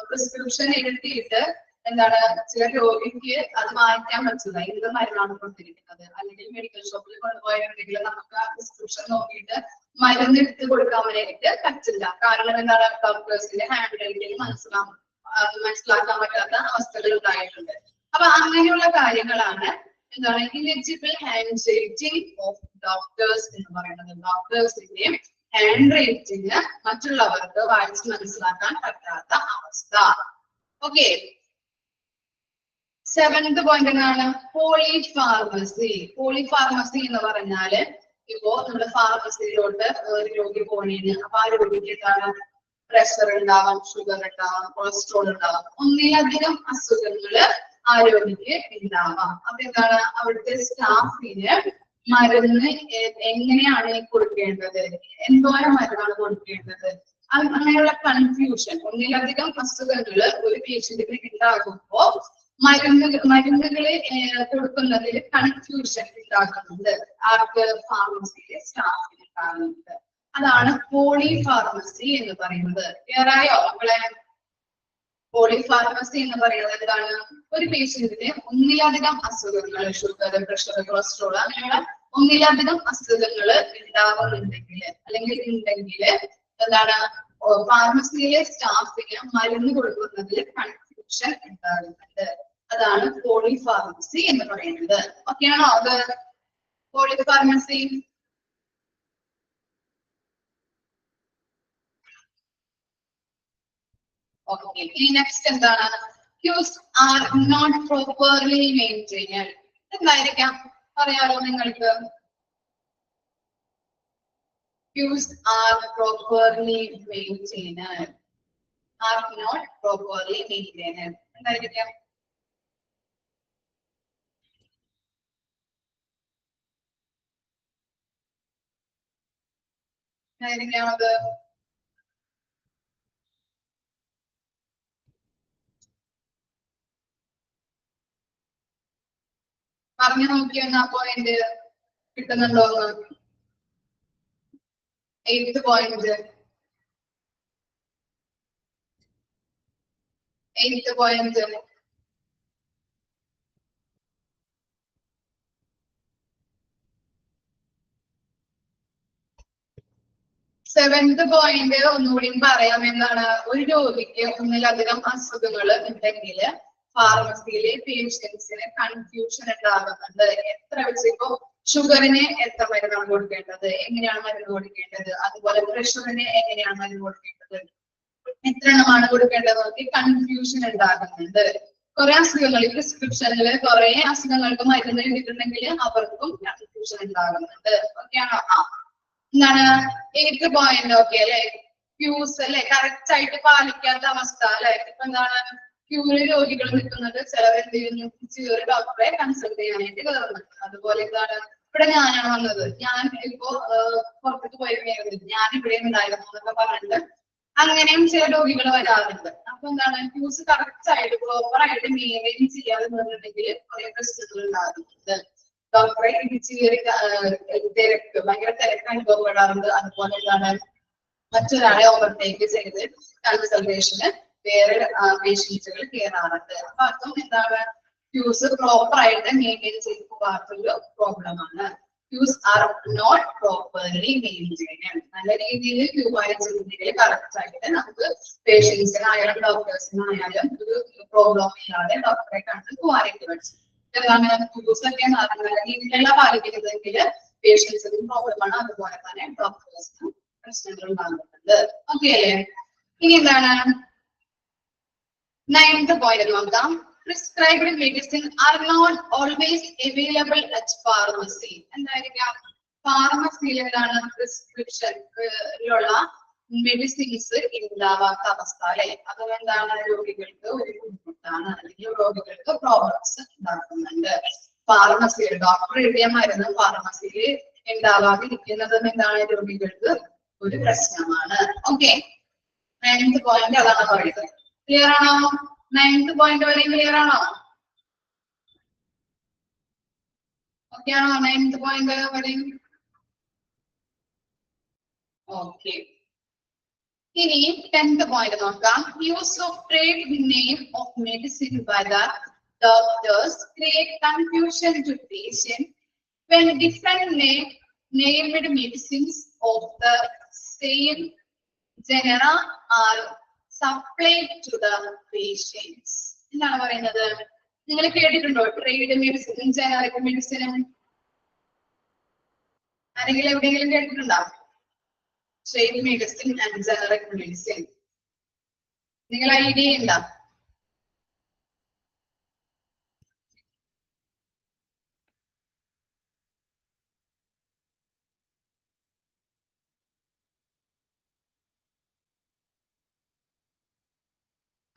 പ്രിസ്ക്രിപ്ഷൻ എഴുതിയിട്ട് എന്താണ് ചില രോഗിക്ക് അത് വായിക്കാൻ പറ്റില്ല, എന്ത് മരുന്നാണ് കൊടുത്തിരിക്കുന്നത്. അല്ലെങ്കിൽ മെഡിക്കൽ ഷോപ്പിൽ കൊണ്ടുപോയിട്ടുണ്ടെങ്കിൽ നമുക്ക് ആ പ്രിസ്ക്രിപ്ഷൻ നോക്കിയിട്ട് മരുന്ന് എടുത്ത് കൊടുക്കാൻ വേണ്ടിയിട്ട് പറ്റില്ല. കാരണം എന്താണ്, ഡോക്ടേഴ്സിന്റെ ഹാൻഡ് റൈറ്റിംഗ് മനസ്സിലാക്കാൻ പറ്റാത്ത അവസ്ഥകൾ ഉണ്ടായിട്ടുണ്ട്. അപ്പൊ അങ്ങനെയുള്ള കാര്യങ്ങളാണ് എന്താണ് illegible handwriting of doctors എന്ന് പറയുന്നത്. ഡോക്ടേഴ്സിന്റെ ഹാൻഡ് റൈറ്റിംഗ് മറ്റുള്ളവർക്ക് വായിച്ച് മനസ്സിലാക്കാൻ പറ്റാത്ത അവസ്ഥ. ഓക്കെ. സെവൻത് പോയിന്റ് എന്താണ്? പോളിഫാർമസി. പോളിഫാർമസി എന്ന് പറഞ്ഞാല് ഇപ്പോ നമ്മുടെ ഫാർമസിയിലോട്ട് ഒരു രോഗി പോണേന് അപ്പൊ ആ രോഗിക്ക് എന്താണ്? പ്രഷർ ഉണ്ടാവാം, ഷുഗർ ഉണ്ടാവാം, കൊളസ്ട്രോൾ ഉണ്ടാവാം, ഒന്നിലധികം അസുഖങ്ങള് ആ രോഗിക്ക് ഉണ്ടാവാം. അപ്പൊ എന്താണ്? അവിടുത്തെ സ്റ്റാഫിന് മരുന്ന് എങ്ങനെയാണ് കൊടുക്കേണ്ടത്, എന്തോരം മരുന്നാണ് കൊടുക്കേണ്ടത്, അങ്ങനെയുള്ള കൺഫ്യൂഷൻ, ഒന്നിലധികം അസുഖങ്ങള് ഒരു പേഷ്യന്റിന് ഉണ്ടാകുമ്പോ മരുന്നുകള് കൊടുക്കുന്നതിൽ കൺഫ്യൂഷൻ ഉണ്ടാക്കുന്നുണ്ട്. ആർക്ക്? ഫാർമസിയിലെ സ്റ്റാഫിന് ഉണ്ടാകുന്നുണ്ട്. അതാണ് പോളിഫാർമസി എന്ന് പറയുന്നത്. ക്ലിയർ ആയോ മക്കളെ? പോളിഫാർമസി എന്ന് പറയുന്നത് എന്താണ്? ഒരു പേഷ്യന്റിന് ഒന്നിലധികം അസുഖങ്ങൾ, ഷുഗർ, പ്രഷർ, കൊളസ്ട്രോൾ അങ്ങനെയുള്ള ഒന്നിലധികം അസുഖങ്ങൾ ഉണ്ടാവുന്നുണ്ടെങ്കിൽ അല്ലെങ്കിൽ ഉണ്ടെങ്കിൽ എന്താണ്? ഫാർമസിയിലെ സ്റ്റാഫിന് മരുന്ന് കൊടുക്കുന്നതിൽ കൺഫ്യൂഷൻ ഉണ്ടാകുന്നുണ്ട്. അതാണ് പോളിഫാർമസി എന്ന് പറയുന്നത്. ഓക്കെയാണോ അത്? പോളിഫാർമസി. ഓക്കെ, ഇനി നെക്സ്റ്റ് എന്താണ്? Queues are not properly maintained. എന്തായിരിക്കാം? പറയാലോ നിങ്ങൾക്ക്? Queues are properly maintained. Are not properly maintained. എന്തായിരിക്കാം? എന്തായിരിക്കാം അത്? പറഞ്ഞു നോക്കിയെന്നാ പോയിന്റ് കിട്ടുന്നുണ്ടോന്ന്? 8th point. 8th point. Seventh point ഒന്നുകൂടി പറയാം. എന്താണ്? ഒരു രോഗിക്ക് ഒന്നിലധികം അസുഖങ്ങൾ ഉണ്ടെങ്കിൽ ഫാർമസിയിലെ പേഷ്യൻസിന് കൺഫ്യൂഷൻ ഉണ്ടാകുന്നുണ്ട്. എത്ര വെച്ച് ഇപ്പോ ഷുഗറിന് എത്ര മരുന്നാണ് കൊടുക്കേണ്ടത്, എങ്ങനെയാണ് മരുന്ന് കൊടുക്കേണ്ടത്, അതുപോലെ പ്രഷറിന് എങ്ങനെയാണ് മരുന്ന് കൊടുക്കേണ്ടത്, എത്ര എണ്ണമാണ് കൊടുക്കേണ്ടത് എന്നൊക്കെ കൺഫ്യൂഷൻ ഉണ്ടാകുന്നുണ്ട്. കുറെ അസുഖങ്ങൾ പ്രിസ്ക്രിപ്ഷനിൽ കുറെ അസുഖങ്ങൾക്ക് മരുന്ന് എഴുതിയിട്ടുണ്ടെങ്കിൽ അവർക്കും കൺഫ്യൂഷൻ ഉണ്ടാകുന്നുണ്ട്. ഓക്കെയാണോ? എന്താണ്? 8th point. ഓക്കെ അല്ലെ? ക്യൂസ് അല്ലെ കറക്റ്റ് ആയിട്ട് പാലിക്കാത്ത അവസ്ഥ അല്ലെ? ഇപ്പൊ എന്താണ്? ക്യൂവില് രോഗികൾ നിൽക്കുന്നത് ചിലർ എന്ത് ചെയ്യുന്നു? ഒരു ഡോക്ടറെ കൺസൾട്ട് ചെയ്യാനായിട്ട് കയറുന്നുണ്ട്. അതുപോലെ എന്താണ്? ഇവിടെ ഞാനാണ് വന്നത്, ഞാൻ ഇപ്പോ പുറത്തേക്ക് പോയിരുന്നത്, ഞാൻ ഇവിടെ ഉണ്ടായിരുന്നു എന്നൊക്കെ പറഞ്ഞിട്ട് അങ്ങനെയും ചില രോഗികൾ വരാറുണ്ട്. അപ്പൊ എന്താണ്? ക്യൂസ് കറക്റ്റ് ആയിട്ട് പ്രോപ്പർ ആയിട്ട് മെയിൻറ്റെയിൻ ചെയ്യാതെ നിന്നിട്ടുണ്ടെങ്കിൽ കുറെ പ്രശ്നങ്ങൾ ഉണ്ടാകുന്നുണ്ട്. ഡോക്ടറെ ഇടിച്ച് കയറി തിരക്ക്, ഭയങ്കര തിരക്ക് അനുഭവപ്പെടാറുണ്ട്. അതുപോലെ എന്താണ്? മറ്റൊരാളെ ഓവർടേക്ക് ചെയ്ത് കൺസൾട്ടേഷന് വേറെ പേഷ്യൻസുകൾ കയറാറുണ്ട്. അപ്പൊ അതും എന്താണ്? ക്യൂസ് പ്രോപ്പർ ആയിട്ട് മെയിൻറ്റെയിൻ ചെയ്ത് പോകാത്തൊരു പ്രോബ്ലം ആണ്. Queues are not properly maintain. നല്ല രീതിയിൽ ക്യൂ വായിച്ചിട്ടുണ്ടെങ്കിൽ കറക്റ്റ് ആയിട്ട് നമുക്ക് പേഷ്യൻസിനായാലും ഡോക്ടേഴ്സിനായാലും ഒരു പ്രോബ്ലം ഇല്ലാതെ ഡോക്ടറെ കണ്ട് പോകാനായിട്ട് പറ്റും. എന്താണ്? ക്യൂസ് ഒക്കെ നല്ല രീതിയിലുള്ള പാലിക്കുന്നതെങ്കിൽ പേഷ്യൻസിനും പ്രോബ്ലമാണ്, അതുപോലെ തന്നെ ഡോക്ടേഴ്സിനും പ്രശ്നങ്ങൾ ഉണ്ടാകുന്നുണ്ട്. ഓക്കെ അല്ലേ? ഇനി എന്താണ്? 9th പോയിന്റ് നോക്കാം. Prescribed medicine are not always available at pharmacy. എന്തായിരിക്കാം? ഫാർമസിയിൽ എന്താണ്? പ്രിസ്ക്രിപ്ഷനിലുള്ള മെഡിസിൻസ് ഉണ്ടാവാത്ത അവസ്ഥ അല്ലെ? അതുകൊണ്ടാണ് രോഗികൾക്ക് ഒരു ബുദ്ധിമുട്ടാണ്, അല്ലെങ്കിൽ രോഗികൾക്ക് പ്രോബ്ലംസ് ഉണ്ടാക്കുന്നുണ്ട്. ഫാർമസിയിൽ ഡോക്ടർ എഴുതിയ മരുന്ന് ഫാർമസിയിൽ ഉണ്ടാവാതിരിക്കുന്നതും എന്താണ്? രോഗികൾക്ക് ഒരു പ്രശ്നമാണ്. ഓക്കെ, 9th പോയിന്റ് അതാണ് പറയുന്നത്. ക്ലിയർ ആണോ? 9th പോയിന്റ് വരെ ക്ലിയർ ആണോ? ഓക്കെ ആണോ? 9th പോയിന്റ് വരെ ഓക്കെ. ഇനി 10th പോയിന്റ് നോക്കാം. Use of trade name of medicine by the doctors create confusion to patient when different named medicines of the same genera are supplied to the patients. എന്താണ് പറയുന്നത്? നിങ്ങൾ കേട്ടിട്ടുണ്ടോ trade medicine, generic മെഡിസിനും? ആരെങ്കിലും എവിടെയെങ്കിലും കേട്ടിട്ടുണ്ടോ? Trade medicine and generic medicine നിങ്ങൾ idea ഉണ്ടോ?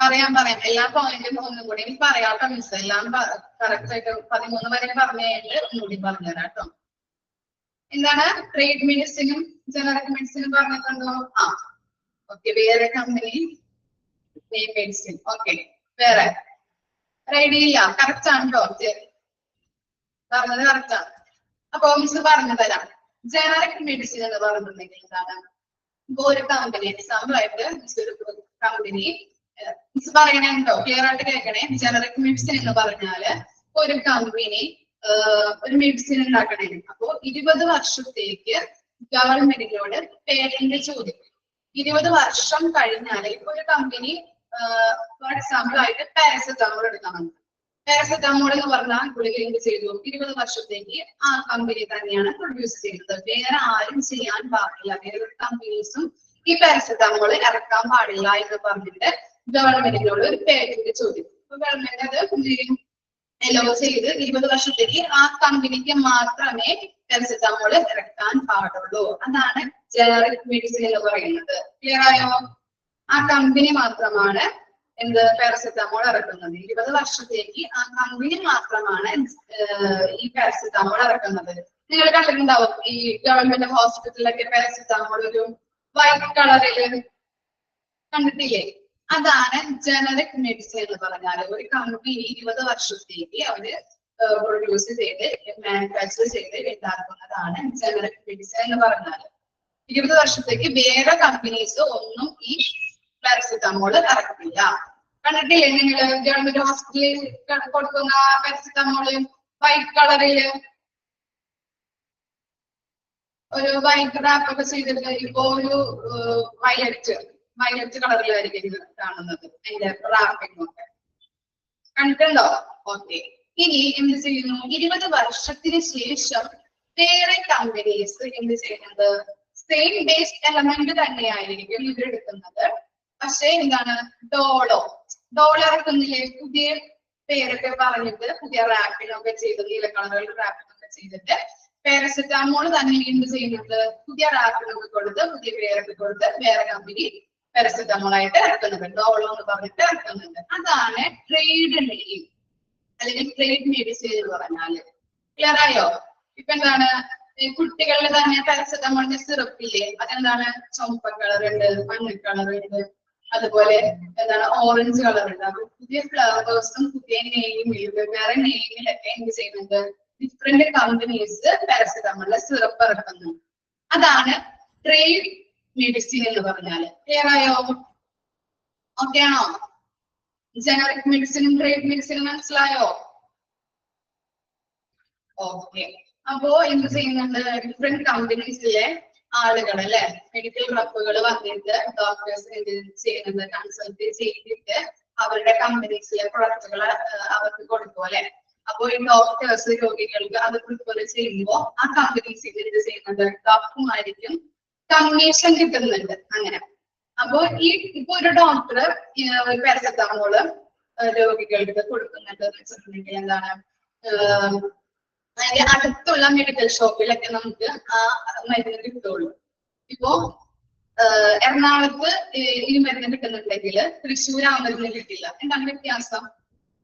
പറയാം എല്ലാ പോയിന്റും ഒന്നും കൂടി എനിക്ക് പറയാട്ടോ മിസ് എല്ലാം കറക്റ്റ് ആയിട്ട് 13 വരെ പറഞ്ഞുകഴിഞ്ഞിട്ട് ഒന്നുകൂടി പറഞ്ഞുതരാം കേട്ടോ. എന്താണ് ട്രേഡ് മെഡിസിനും ജനറിക് മെഡിസിനും പറഞ്ഞിട്ടുണ്ടോ? ആ ഓക്കെ. വേറെ കമ്പനി മെഡിസിൻ. ഓക്കെ വേറെ റെഡി ഇല്ല. കറക്റ്റ് ആണ് കേട്ടോ, പറഞ്ഞത് കറക്റ്റ് ആണ്. അപ്പൊ മിസ് പറഞ്ഞു തരാം. ജനറിക് മെഡിസിൻ എന്ന് പറഞ്ഞിട്ടുണ്ടെങ്കിൽ എന്താണ്? ഇപ്പൊ ഒരു കമ്പനി എക്സാമ്പിൾ ആയിട്ട് മിസ് ഒരു കമ്പനി മിസ് പറയണോ ക്ലിയർ ആയിട്ട് കേൾക്കണേ. ജനറിക് മെഡിസിൻ എന്ന് പറഞ്ഞാല് ഒരു കമ്പനി ഒരു മെഡിസിൻ ഉണ്ടാക്കണേ. അപ്പോ 20 വർഷത്തേക്ക് ഗവൺമെന്റിനോട് പേറ്റന്റ് ചോദിക്കും. 20 വർഷം കഴിഞ്ഞാല് ഇപ്പൊ ഒരു കമ്പനി ഫോർ എക്സാമ്പിൾ ആയിട്ട് പാരസെറ്റമോൾ എടുക്കണം. പാരസെറ്റമോൾ എന്ന് പറഞ്ഞാൽ ഗുളിക എന്ത് ചെയ്തു? 20 വർഷത്തേക്ക് ആ കമ്പനി തന്നെയാണ് പ്രൊഡ്യൂസ് ചെയ്യുന്നത്. വേറെ ആരും ചെയ്യാൻ പാടില്ല. വേറെ കമ്പനീസും ഈ പാരസെറ്റമോൾ ഇറക്കാൻ പാടില്ല എന്ന് പറഞ്ഞിട്ട് ഗവൺമെന്റിനോട് ഒരു പേറ്റന്റ് ചോദിക്കും. അപ്പൊ ഗവൺമെന്റ് അത് എലോ ചെയ്ത് 20 വർഷത്തേക്ക് ആ കമ്പനിക്ക് മാത്രമേ പാരസെറ്റമോൾ ഇറക്കാൻ പാടുള്ളൂ. അതാണ് ജനറിക് മെഡിസിൻ എന്ന് പറയുന്നത്. ക്ലിയർ ആയോ? ആ കമ്പനി മാത്രമാണ് എന്ത് പാരസെറ്റമോൾ ഇറക്കുന്നത്. 20 വർഷത്തേക്ക് ആ കമ്പനി മാത്രമാണ് ഈ പാരസെറ്റമോൾ ഇറക്കുന്നത്. നിങ്ങൾ കണ്ടിട്ടുണ്ടാവും ഈ ഗവൺമെന്റ് ഹോസ്പിറ്റലിലൊക്കെ പാരസെറ്റമോൾ ഒരു വൈറ്റ് കളറില് കണ്ടിട്ടില്ലേ? അതാണ് ജനറിക് മെഡിസിൻ എന്ന് പറഞ്ഞാൽ. ഒരു കമ്പനി 20 വർഷത്തേക്ക് അവര് പ്രൊഡ്യൂസ് ചെയ്ത് മാനുഫാക്ചർ ചെയ്ത് ഉണ്ടാക്കുന്നതാണ് ജനറിക് മെഡിസിൻ എന്ന് പറഞ്ഞാൽ. 20 വർഷത്തേക്ക് വേറെ കമ്പനീസ് ഒന്നും ഈ പാരസെറ്റമോൾ ഇറക്കില്ല. കണ്ടിട്ടില്ലേ നിങ്ങൾ ഗവൺമെന്റ് ഹോസ്പിറ്റലിൽ കൊടുക്കുന്ന പാരസെറ്റമോള് വൈറ്റ് കളറില് ഒരു വൈറ്റ് റാപ്പ് ഒക്കെ ചെയ്തിട്ട് ഇപ്പൊ ഒരു വയലറ്റ് കളറിലായിരിക്കും കാണുന്നത് അതിന്റെ റാപ്പിംഗ് ഒക്കെ. കണ്ടിട്ടുണ്ടോ? ഓക്കെ. ഇനി എന്ത് ചെയ്യുന്നു? 20 വർഷത്തിന് ശേഷം വേറെ കമ്പനീസ് എന്ത് ചെയ്യുന്നത്? സെയിം ബേസ് എലമെന്റ് തന്നെയായിരിക്കും ഇവരെടുക്കുന്നത്. പക്ഷെ എന്താണ്? ഡോളോ ഇറക്കുന്നില്ലേ? പുതിയ പേരൊക്കെ പറഞ്ഞിട്ട് പുതിയ റാപ്പിംഗ് ഒക്കെ ചെയ്ത് നീല കളറുകൾ റാപ്പിംഗ് ഒക്കെ ചെയ്തിട്ട് പാരസെറ്റമോൾ തന്നെ എന്ത് ചെയ്യുന്നുണ്ട്? പുതിയ റാപ്പിംഗ് ഒക്കെ കൊടുത്ത് പുതിയ പേരൊക്കെ കൊടുത്ത് വേറെ കമ്പനി പാരസെറ്റമോൾ ആയിട്ട് ഇറക്കുന്നുണ്ട്. ഡോളോ എന്ന് പറഞ്ഞിട്ട് ഇറക്കുന്നുണ്ട്. അതാണ് ട്രേഡ് നെയിം അല്ലെങ്കിൽ ട്രേഡ് മെഡിസിൻ എന്ന് പറഞ്ഞാല്. ക്ലിയർ ആയോ? ഇപ്പൊ എന്താണ്? കുട്ടികളുടെ തന്നെ പാരസെറ്റമോളിന്റെ സിറപ്പില്ലേ? അതെന്താണ്? ചുവപ്പ കളർ ഉണ്ട്, മഞ്ഞ കളർ ഉണ്ട്, അതുപോലെ എന്താണ് ഓറഞ്ച് കളർ ഉണ്ട്. അപ്പൊ പുതിയ ഫ്ലവേഴ്സും പുതിയ നെയിമിൽ വേറെ നെയിമിലൊക്കെ എന്ത് ചെയ്യുന്നുണ്ട്? ഡിഫറെന്റ് കമ്പനീസ് പാരസെറ്റമോളിന്റെ സിറപ്പ് ഇറക്കുന്നു. അതാണ് ട്രേഡ് മെഡിസിൻ എന്ന് പറഞ്ഞാല്. ക്ലിയർ ആയോ? ഓക്കെ ആണോ? ജനറിക് മെഡിസിനും ട്രേഡ് മെഡിസിനും മനസ്സിലായോ? ഓക്കെ. അപ്പോ എന്ത് ചെയ്യുന്നുണ്ട്? ഡിഫറെന്റ് കമ്പനീസിലെ ആളുകൾ അല്ലെ മെഡിക്കൽ റപ്പുകൾ വന്നിട്ട് ഡോക്ടേഴ്സ് എന്ത് ചെയ്യുന്നത്? കൺസൾട്ട് ചെയ്തിട്ട് അവരുടെ കമ്പനീസിലെ പ്രൊഡക്റ്റുകൾ അവർക്ക് കൊടുക്കും അല്ലെ. അപ്പോ ഈ ഡോക്ടേഴ്സ് രോഗികൾക്ക് അത് പ്രിഫർ ചെയ്യുമ്പോൾ ആ കമ്പനീസ് എന്ത് ചെയ്യുന്നുണ്ട്? ഡോക്ടർമാർക്കും കമ്മീഷൻ കിട്ടുന്നുണ്ട്. അങ്ങനെ അപ്പോ ഇപ്പൊ ഒരു ഡോക്ടർ പാരസെറ്റമോള് രോഗികൾക്ക് കൊടുക്കുന്നുണ്ട് എന്ന് വെച്ചിട്ടുണ്ടെങ്കിൽ എന്താണ്? അതിന്റെ അടുത്തുള്ള മെഡിക്കൽ ഷോപ്പിലൊക്കെ നമുക്ക് ആ മരുന്ന് കിട്ടുള്ളൂ. ഇപ്പോ എറണാകുളത്ത് ഈ മരുന്ന് കിട്ടുന്നുണ്ടെങ്കിൽ തൃശ്ശൂർ ആ മരുന്ന് കിട്ടില്ല. എന്താണ് വ്യത്യാസം?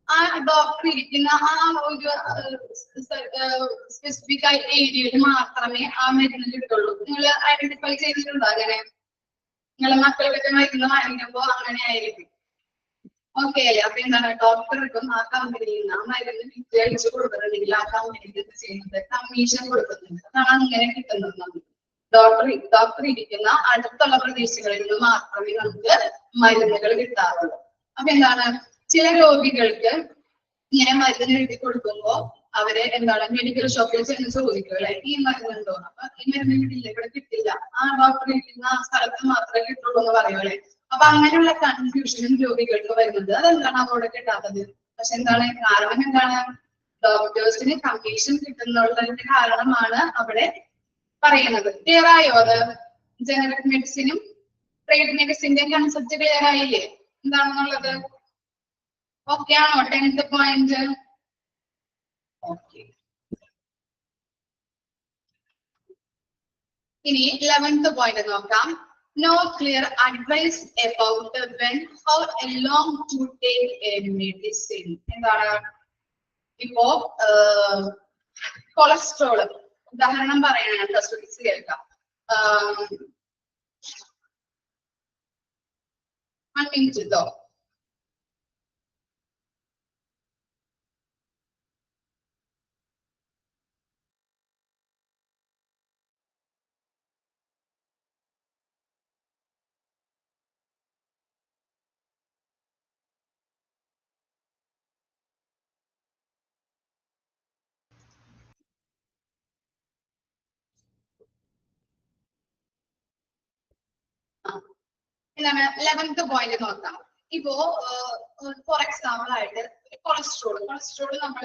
ആ ഡോക്ടർ ഇരിക്കുന്ന ആ ഒരു സ്പെസിഫിക് ആയ ഏരിയയിൽ മാത്രമേ ആ മരുന്ന് കിട്ടുള്ളൂ. നിങ്ങൾ ഐഡന്റിഫൈ ചെയ്തിട്ടുണ്ടോ? അങ്ങനെ നിങ്ങളെ മക്കൾക്കൊക്കെ മരുന്ന് വാങ്ങിക്കുമ്പോ അങ്ങനെ ആയിരിക്കും. ഓക്കെ അല്ലേ? അപ്പൊ എന്താണ്? ഡോക്ടർക്കും ആ കമ്പനിയിൽ നിന്ന് ആ മരുന്ന് വിറ്റഴിച്ചു കൊടുക്കുന്നുണ്ടെങ്കിൽ ആ കമ്പനിക്ക് എന്ത് ചെയ്യുന്നത്? കമ്മീഷൻ കൊടുക്കുന്നുണ്ട്. അതാണ് അങ്ങനെ കിട്ടുന്നത്. നമുക്ക് ഡോക്ടർ ഇരിക്കുന്ന അടുത്തുള്ള പ്രദേശങ്ങളിൽ നിന്ന് മാത്രമേ നമുക്ക് മരുന്നുകൾ കിട്ടാറുള്ളൂ. അപ്പൊ എന്താണ്? ചില രോഗികൾക്ക് ഇങ്ങനെ മരുന്ന് എഴുതി കൊടുക്കുമ്പോ അവര് എന്താണ് മെഡിക്കൽ ഷോപ്പിൽ ചെന്ന് ചോദിക്കും അല്ലെ, ഈ മരുന്നുണ്ടോ? അപ്പൊ ഈ മരുന്ന് കിട്ടില്ല, ഇവിടെ കിട്ടില്ല, ആ ഡോക്ടർ ഇരിക്കുന്ന ആ സ്ഥലത്ത് മാത്രമേ കിട്ടുള്ളൂ എന്ന് പറയും അല്ലെ. അപ്പൊ അങ്ങനെയുള്ള കൺഫ്യൂഷനും രോഗികൾക്ക് വരുന്നത്. അതെന്താണ് അവിടെ കിട്ടാത്തത്? പക്ഷെ എന്താണ് കാരണം? എന്താണ്? ഡോക്ടേഴ്സിന് കമ്മീഷൻ കിട്ടുന്നുള്ളതിന്റെ കാരണമാണ് അവിടെ പറയുന്നത്. ക്ലിയർ ആയോ? അത് ജനറിക് മെഡിസിനും ട്രേഡ് മെഡിസിന്റെ കൺസെപ്റ്റ് ക്ലിയർ ആയില്ലേ എന്താണെന്നുള്ളത്? ഓക്കെ ആണോ? 10th point. ഓക്കെ. ഇനി 11th പോയിന്റ് നോക്കാം. no clear advice about when, how long to take a medicine. എന്താണ് ഇപ്പോ കൊളസ്ട്രോൾ ഉദാഹരണം പറയാനാണ് ശ്രദ്ധിച്ച് കേൾക്കാം. 1 minute കേട്ടോ. എന്താണ് 11th പോയിന്റ് നോക്കാം. ഇപ്പോ ഫോർ എക്സാമ്പിൾ ആയിട്ട് കൊളസ്ട്രോൾ നമ്മൾ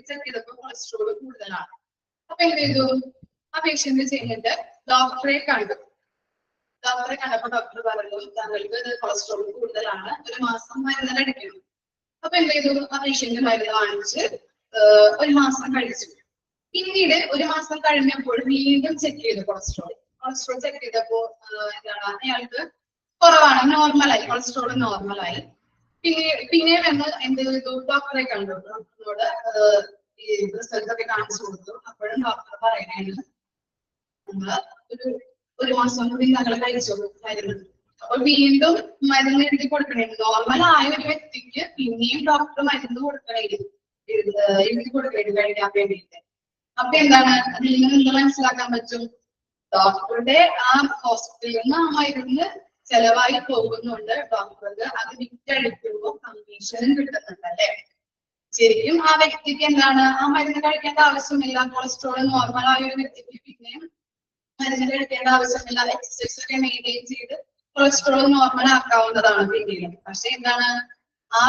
ചെക്ക് ചെയ്തപ്പോൾ കൊളസ്ട്രോൾ കൂടുതലാണ്. അപ്പൊ എന്ത് ചെയ്തു? ആ പേഷ്യന്റ് ചെയ്യുന്നുണ്ട് ഡോക്ടറെ കണ്ടപ്പോ ഡോക്ടർ പറഞ്ഞു താങ്കൾക്ക് കൊളസ്ട്രോൾ കൂടുതലാണ്, 1 മാസം മരുന്ന് അടിക്കണം. അപ്പൊ എന്ത് ചെയ്തു? ആ പേഷ്യന്റ് മരുന്ന് വാങ്ങിച്ച് 1 മാസം കഴിച്ചു. പിന്നീട് 1 മാസം കഴിഞ്ഞപ്പോൾ വീണ്ടും ചെക്ക് ചെയ്തു കൊളസ്ട്രോൾ ചെക്ക് ചെയ്തപ്പോ എന്താണ് അയാൾക്ക് കുറവാണ്, നോർമലായി, കൊളസ്ട്രോൾ നോർമലായി. പിന്നെ വന്ന് എന്ത് ചെയ്തു? ഡോക്ടറെ കണ്ടു. ഡോക്ടറിനോട് ഈ റിസൾട്ട് ഒക്കെ കാണിച്ചു കൊടുത്തു. അപ്പോഴും ഡോക്ടർ പറയുകയാണ് ഒരു മാസം കൂടി ഞങ്ങൾ കഴിച്ചു മരുന്ന്. അപ്പൊ വീണ്ടും മരുന്ന് എഴുതി കൊടുക്കണേ. നോർമലായ ഒരു വ്യക്തിക്ക് പിന്നെയും ഡോക്ടർ മരുന്ന് എഴുതി കൊടുക്കേണ്ടി കഴിക്കാൻ വേണ്ടിയിട്ട്. അപ്പൊ എന്താണ് അതിൽ നിന്ന് എന്ത് മനസ്സിലാക്കാൻ പറ്റും? ഡോക്ടറുടെ ആ ഹോസ്പിറ്റലിൽ നിന്ന് ആ മരുന്ന് ചെലവായി പോകുന്നുണ്ട്, ഡോക്ടർക്ക് അത് വിറ്റഴിക്കുമ്പോൾ കമ്മീഷനും കിട്ടുന്നുണ്ട് അല്ലെ. ശരിക്കും ആ വ്യക്തിക്ക് എന്താണ് ആ മരുന്ന് കഴിക്കേണ്ട ആവശ്യമില്ല. കൊളസ്ട്രോൾ നോർമലായ ഒരു വ്യക്തിക്ക് പിന്നെയും മരുന്ന് കഴിക്കേണ്ട ആവശ്യമില്ല. എക്സസൈസ് ഒക്കെ മെയിൻറ്റെയിൻ ചെയ്ത് കൊളസ്ട്രോൾ നോർമൽ ആക്കാവുന്നതാണ് പിന്നീട്. പക്ഷെ എന്താണ് ആ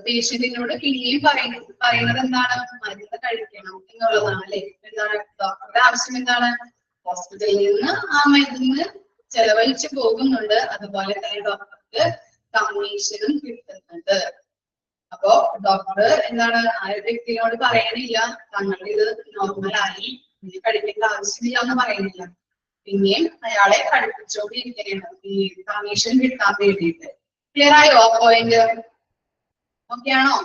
പേഷ്യന്റിനോട് പിന്നെയും പറയുന്നത് എന്താണ്? മരുന്ന് കഴിക്കണം എന്നുള്ളതാണ് അല്ലെ. എന്താണ് ഡോക്ടറുടെ ആവശ്യം? എന്താണ് ഹോസ്പിറ്റലിൽ നിന്ന് ആ മരുന്ന് ചെലവഴിച്ചു പോകുന്നുണ്ട്, അതുപോലെ തന്നെ ഡോക്ടർക്ക് കമ്മീഷനും കിട്ടുന്നുണ്ട്. അപ്പോ ഡോക്ടർ എന്താണ് ആ വ്യക്തിയോട് പറയണില്ല തങ്ങളുടെ ഇത് നോർമലായി ഇനി കഴിക്കേണ്ട ആവശ്യമില്ല എന്ന് പറയുന്നില്ല. പിന്നെയും അയാളെ പഠിപ്പിച്ചോണ്ടിരിക്കുകയാണ് ഈ കമ്മീഷൻ കിട്ടാൻ വേണ്ടിയിട്ട്. ക്ലിയർ ആയോ ആ പോയിന്റ്? ഓക്കെ ആണോ?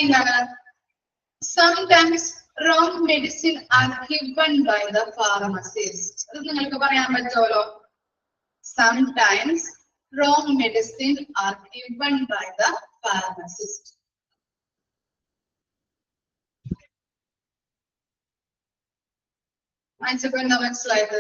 എന്താണ് sometimes wrong medicine are given by the pharmacist. അത് നിങ്ങൾക്ക് പറയാൻ പറ്റുമല്ലോ. Sometimes wrong medicine are given by the pharmacist. വായിച്ചപ്പോ എന്താ മനസ്സിലായത്?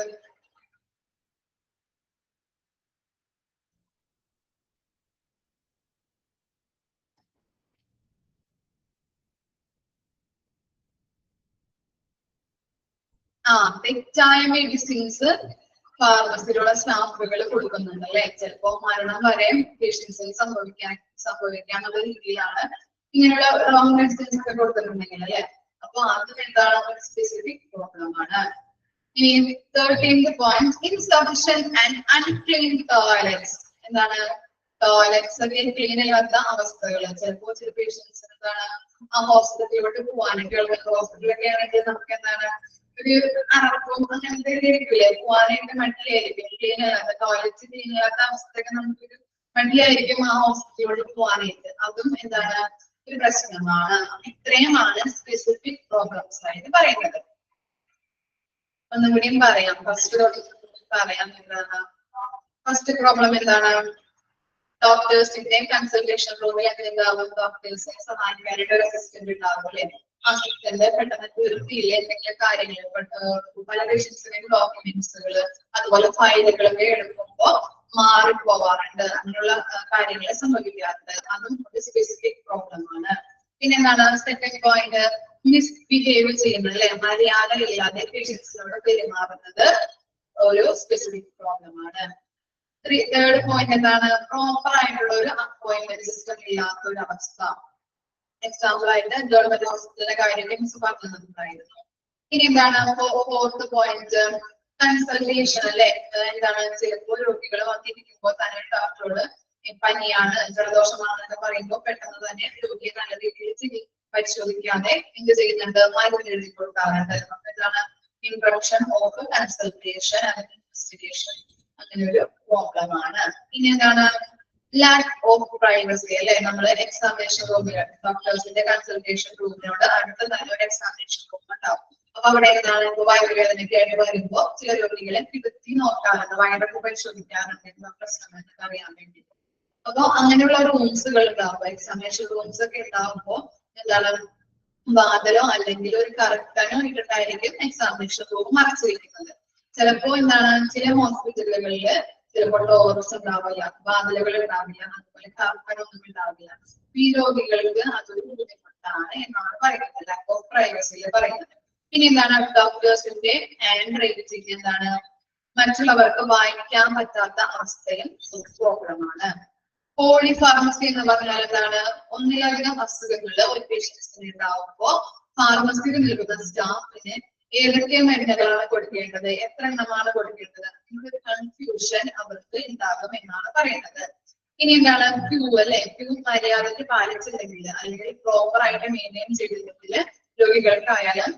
തെറ്റായ മെഡിസിൻസ് ഫാർമസിയിലുള്ള സ്റ്റാഫുകൾ കൊടുക്കുന്നുണ്ട് അല്ലെ. ചിലപ്പോ മരണം വരെ പേഷ്യൻസിന് സംഭവിക്കാനുള്ള രീതിയിലാണ് ഇങ്ങനെയുള്ള റോങ് മെഡിസിൻസ് ഒക്കെ കൊടുക്കുന്നുണ്ടെങ്കിൽ അല്ലെ. അപ്പൊ അത് എന്താണ്? സ്പെസിഫിക് പ്രോബ്ലം ആണ്. ഇനി 13th point, insufficient and unclean toilets. എന്താണ്? ടോയ്ലറ്റ്സ് ഒക്കെ ക്ലീൻ ചെയ്യാത്ത അവസ്ഥകൾ. ചിലപ്പോ ചില പേഷ്യൻസ് എന്താണ് ആ ഹോസ്പിറ്റലിലോട്ട് പോവാനൊക്കെ ഹോസ്പിറ്റലൊക്കെ ആണെങ്കിൽ നമുക്ക് എന്താണ് ഒരു അറപ്പും അങ്ങനത്തെ ഇരിക്കില്ലേ, പോവാനായിട്ട് മടിയായിരിക്കും. ക്ലീൻ ചെയ്യാത്ത ടോയ്ലറ്റ്സ് ക്ലീൻ ചെയ്യാത്ത അവസ്ഥയൊക്കെ നമുക്കൊരു മടിയായിരിക്കും ആ ഹോസ്പിറ്റലിലോട്ട് പോവാനായിട്ട്. അതും എന്താണ് ഒരു പ്രശ്നമാണ്. ഇത്രയുമാണ് സ്പെസിഫിക് പ്രോബ്ലംസ് ആയിട്ട് പറയുന്നത്. ഒന്നും കൂടിയും പറയാം. ഫസ്റ്റ് പറയാം എന്താണ് ഫസ്റ്റ് പ്രോബ്ലം എന്താണ്? ഡോക്ടേഴ്സിന്റെ കൺസൾട്ടേഷൻ റൂമിൽ എന്തുണ്ടാവും? ഡോക്ടേഴ്സിനെ സഹായിക്കാനായിട്ട് ഒരു അസിസ്റ്റന്റ് ഉണ്ടാവും അല്ലെ. അസിസ്റ്റന്റ് പെട്ടെന്ന് തീർത്തിയില്ല എന്തെങ്കിലും കാര്യങ്ങൾ, പല പേഷ്യൻസിന്റെ ഡോക്യുമെന്റ്സുകൾ അതുപോലെ ഫയലുകളൊക്കെ എടുക്കുമ്പോ മാറിപ്പോവാറുണ്ട്, അങ്ങനെയുള്ള കാര്യങ്ങൾ സംഭവിക്കാറുണ്ട്. അതും ഒരു സ്പെസിഫിക് പ്രോബ്ലം ആണ്. പിന്നെന്താണ്? സെക്കൻഡ് പോയിന്റ്, മിസ്ബിഹേവ് ചെയ്യുന്നത് അല്ലെ, മര്യാദ ഇല്ലാതെ പേഷ്യൻസിനോട് പെരുമാറുന്നത് ഒരു സ്പെസിഫിക് പ്രോബ്ലം ആണ്. തേർഡ് പോയിന്റ് എന്താണ്? പ്രോപ്പർ ആയിട്ടുള്ള ഒരു അപ്പോയിന്റ്മെന്റ് സിസ്റ്റം ഇല്ലാത്ത ഒരു അവസ്ഥ. എക്സാമ്പിൾ ആയിട്ട് ഗവൺമെന്റ് ഹോസ്പിറ്റലിന്റെ കാര്യമൊക്കെ മിസ് പറഞ്ഞിട്ടുണ്ടായിരുന്നു. ഇനി എന്താണ്? ഫോർത്ത് പോയിന്റ്, കൺസൾട്ടേഷൻ അല്ലെ. എന്താണ്? ചിലപ്പോൾ രോഗികൾ വന്നിരിക്കുമ്പോൾ തന്നെ ഡോക്ടറോട് പനിയാണ്, ജലദോഷമാണെന്നൊക്കെ പറയുമ്പോൾ പെട്ടെന്ന് തന്നെ രോഗിയെ നല്ല രീതിയിൽ പരിശോധിക്കാതെ എന്ത് ചെയ്യുന്നുണ്ട്, മരുന്ന് എഴുതി കൊടുക്കാറുണ്ട്. അപ്പൊ എന്താണ് introduction of consultation and investigation, അങ്ങനെ ഒരു പ്രോബ്ലം ആണ്. ഇനി എന്താണ് ലാക്ക് ഓഫ് പ്രൈവസി അല്ലെ. നമ്മള് എക്സാമിനേഷൻ റൂമിൽ ഡോക്ടേഴ്സിന്റെ കൺസൾട്ടേഷൻ റൂമിനോട് അടുത്ത് തന്നെ ഒരു എക്സാമിനേഷൻ റൂം ഉണ്ടാവും. അപ്പൊ അവിടെ എന്താണ് വയറുവേദനയ്ക്ക് ആയിട്ട് വരുമ്പോ ചില രോഗികളെ കിടത്തി നോക്കാറുണ്ട്, വയറൊക്കെ പരിശോധിക്കാറുണ്ട് എന്ന പ്രശ്നം അറിയാൻ വേണ്ടി. അപ്പൊ അങ്ങനെയുള്ള റൂംസുകൾ ഉണ്ടാവുമ്പോ എക്സാമിനേഷൻ റൂംസ് ഒക്കെ ഉണ്ടാവുമ്പോ എന്താണ് വാതിലോ അല്ലെങ്കിൽ ഒരു കറക്റ്റനോ ഇട്ടിട്ടായിരിക്കും എക്സാമിനേഷൻ റൂം മറച്ചു വയ്ക്കുന്നത്. ചിലപ്പോ എന്താണ് ചില ഹോസ്പിറ്റലുകളില് ചിലപ്പോൾ ഡോർസ് ഉണ്ടാവില്ല, വാതിലുകൾ ഉണ്ടാവില്ല, അതുപോലെ കർട്ടനൊന്നും ഉണ്ടാവില്ല. ഈ രോഗികൾക്ക് അതൊരു ബുദ്ധിമുട്ടാണ് എന്നാണ് പറയുന്നത്, ലാക്ക് ഓഫ് പ്രൈവസിയിൽ പറയുന്നത്. പിന്നെ എന്താണ് ഡോക്ടേഴ്സിന്റെ ഹാൻഡ് റൈറ്റിംഗ് എന്താണ് മറ്റുള്ളവർക്ക് വായിക്കാൻ പറ്റാത്ത അവസ്ഥയും ഒരു പ്രോബ്ലമാണ്. പോളിഫാർമസി എന്ന് പറഞ്ഞാൽ എന്താണ് ഒന്നിലധികം അസുഖങ്ങള് ഒരു പേഷ്യൻസിന് ഉണ്ടാവുമ്പോ ഫാർമസിയിൽ നിൽക്കുന്ന സ്റ്റാഫിന് ഏതൊക്കെ മരുന്നുകളാണ് കൊടുക്കേണ്ടത്, എത്ര എണ്ണമാണ് കൊടുക്കേണ്ടത് എന്നൊരു കൺഫ്യൂഷൻ അവർക്ക് ഉണ്ടാകും എന്നാണ് പറയുന്നത്. ഇനി എന്താണ് ക്യൂ അല്ലെ, ക്യൂ മര്യാദയ്ക്ക് പാലിച്ചില്ലെങ്കിൽ അല്ലെങ്കിൽ പ്രോപ്പർ ആയിട്ട് മെയിൻറ്റെയിൻ ചെയ്തില്ലെങ്കിൽ രോഗികൾക്കായാലും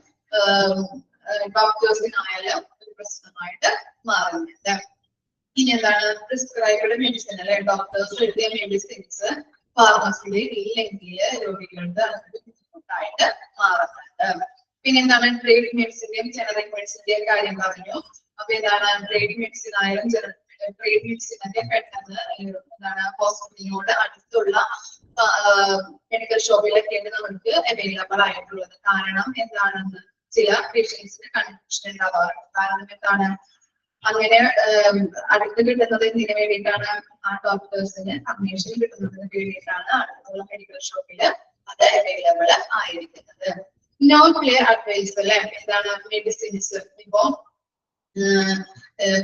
ഡോക്ടേഴ്സിനായാലും ഒരു പ്രശ്നമായിട്ട് മാറുന്നുണ്ട്. ഇനി എന്താണ് പ്രിസ്ക്രൈബ്ഡ് മെഡിസിൻ അല്ലെ, ഡോക്ടേഴ്സ് എഴുതിയ മെഡിസിൻസ് ഫാർമസിയിൽ ഇല്ലെങ്കിൽ രോഗികൾക്ക് അതൊരു ബുദ്ധിമുട്ടായിട്ട് മാറുന്നുണ്ട്. പിന്നെ എന്താണ് ട്രേഡ് മെഡിസിന്റെയും ജനറിക് മെഡിസിന്റെയും കാര്യം പറഞ്ഞു. അപ്പൊ എന്താണ് ട്രേഡ് മെഡിസിൻ ആയാലും ട്രേഡ് മെഡിസിനൊക്കെ പെട്ടെന്ന് എന്താണ് ഹോസ്പിറ്റലിനോട് അടുത്തുള്ള മെഡിക്കൽ ഷോപ്പിലൊക്കെയാണ് നമുക്ക് അവൈലബിൾ ആയിട്ടുള്ളത്. കാരണം എന്താണെന്ന് ചില പേഷ്യൻസിന് കൺഫ്യൂഷൻ ഉണ്ടാവാറുണ്ട്. കാരണം എന്താണ് അങ്ങനെ അടുത്ത് കിട്ടുന്നത് എന്തിനു വേണ്ടിയിട്ടാണ്, ആ ഡോക്ടേഴ്സിന് കമ്മീഷൻ കിട്ടുന്നതിന് വേണ്ടിയിട്ടാണ് അടുത്തുള്ള മെഡിക്കൽ ഷോപ്പിൽ അത് അവൈലബിൾ ആയിരിക്കുന്നത്. നോ ക്ലിയർ അഡ്വൈസ് അല്ലെ, എന്താണ് മെഡിസിൻസ് ഇപ്പോ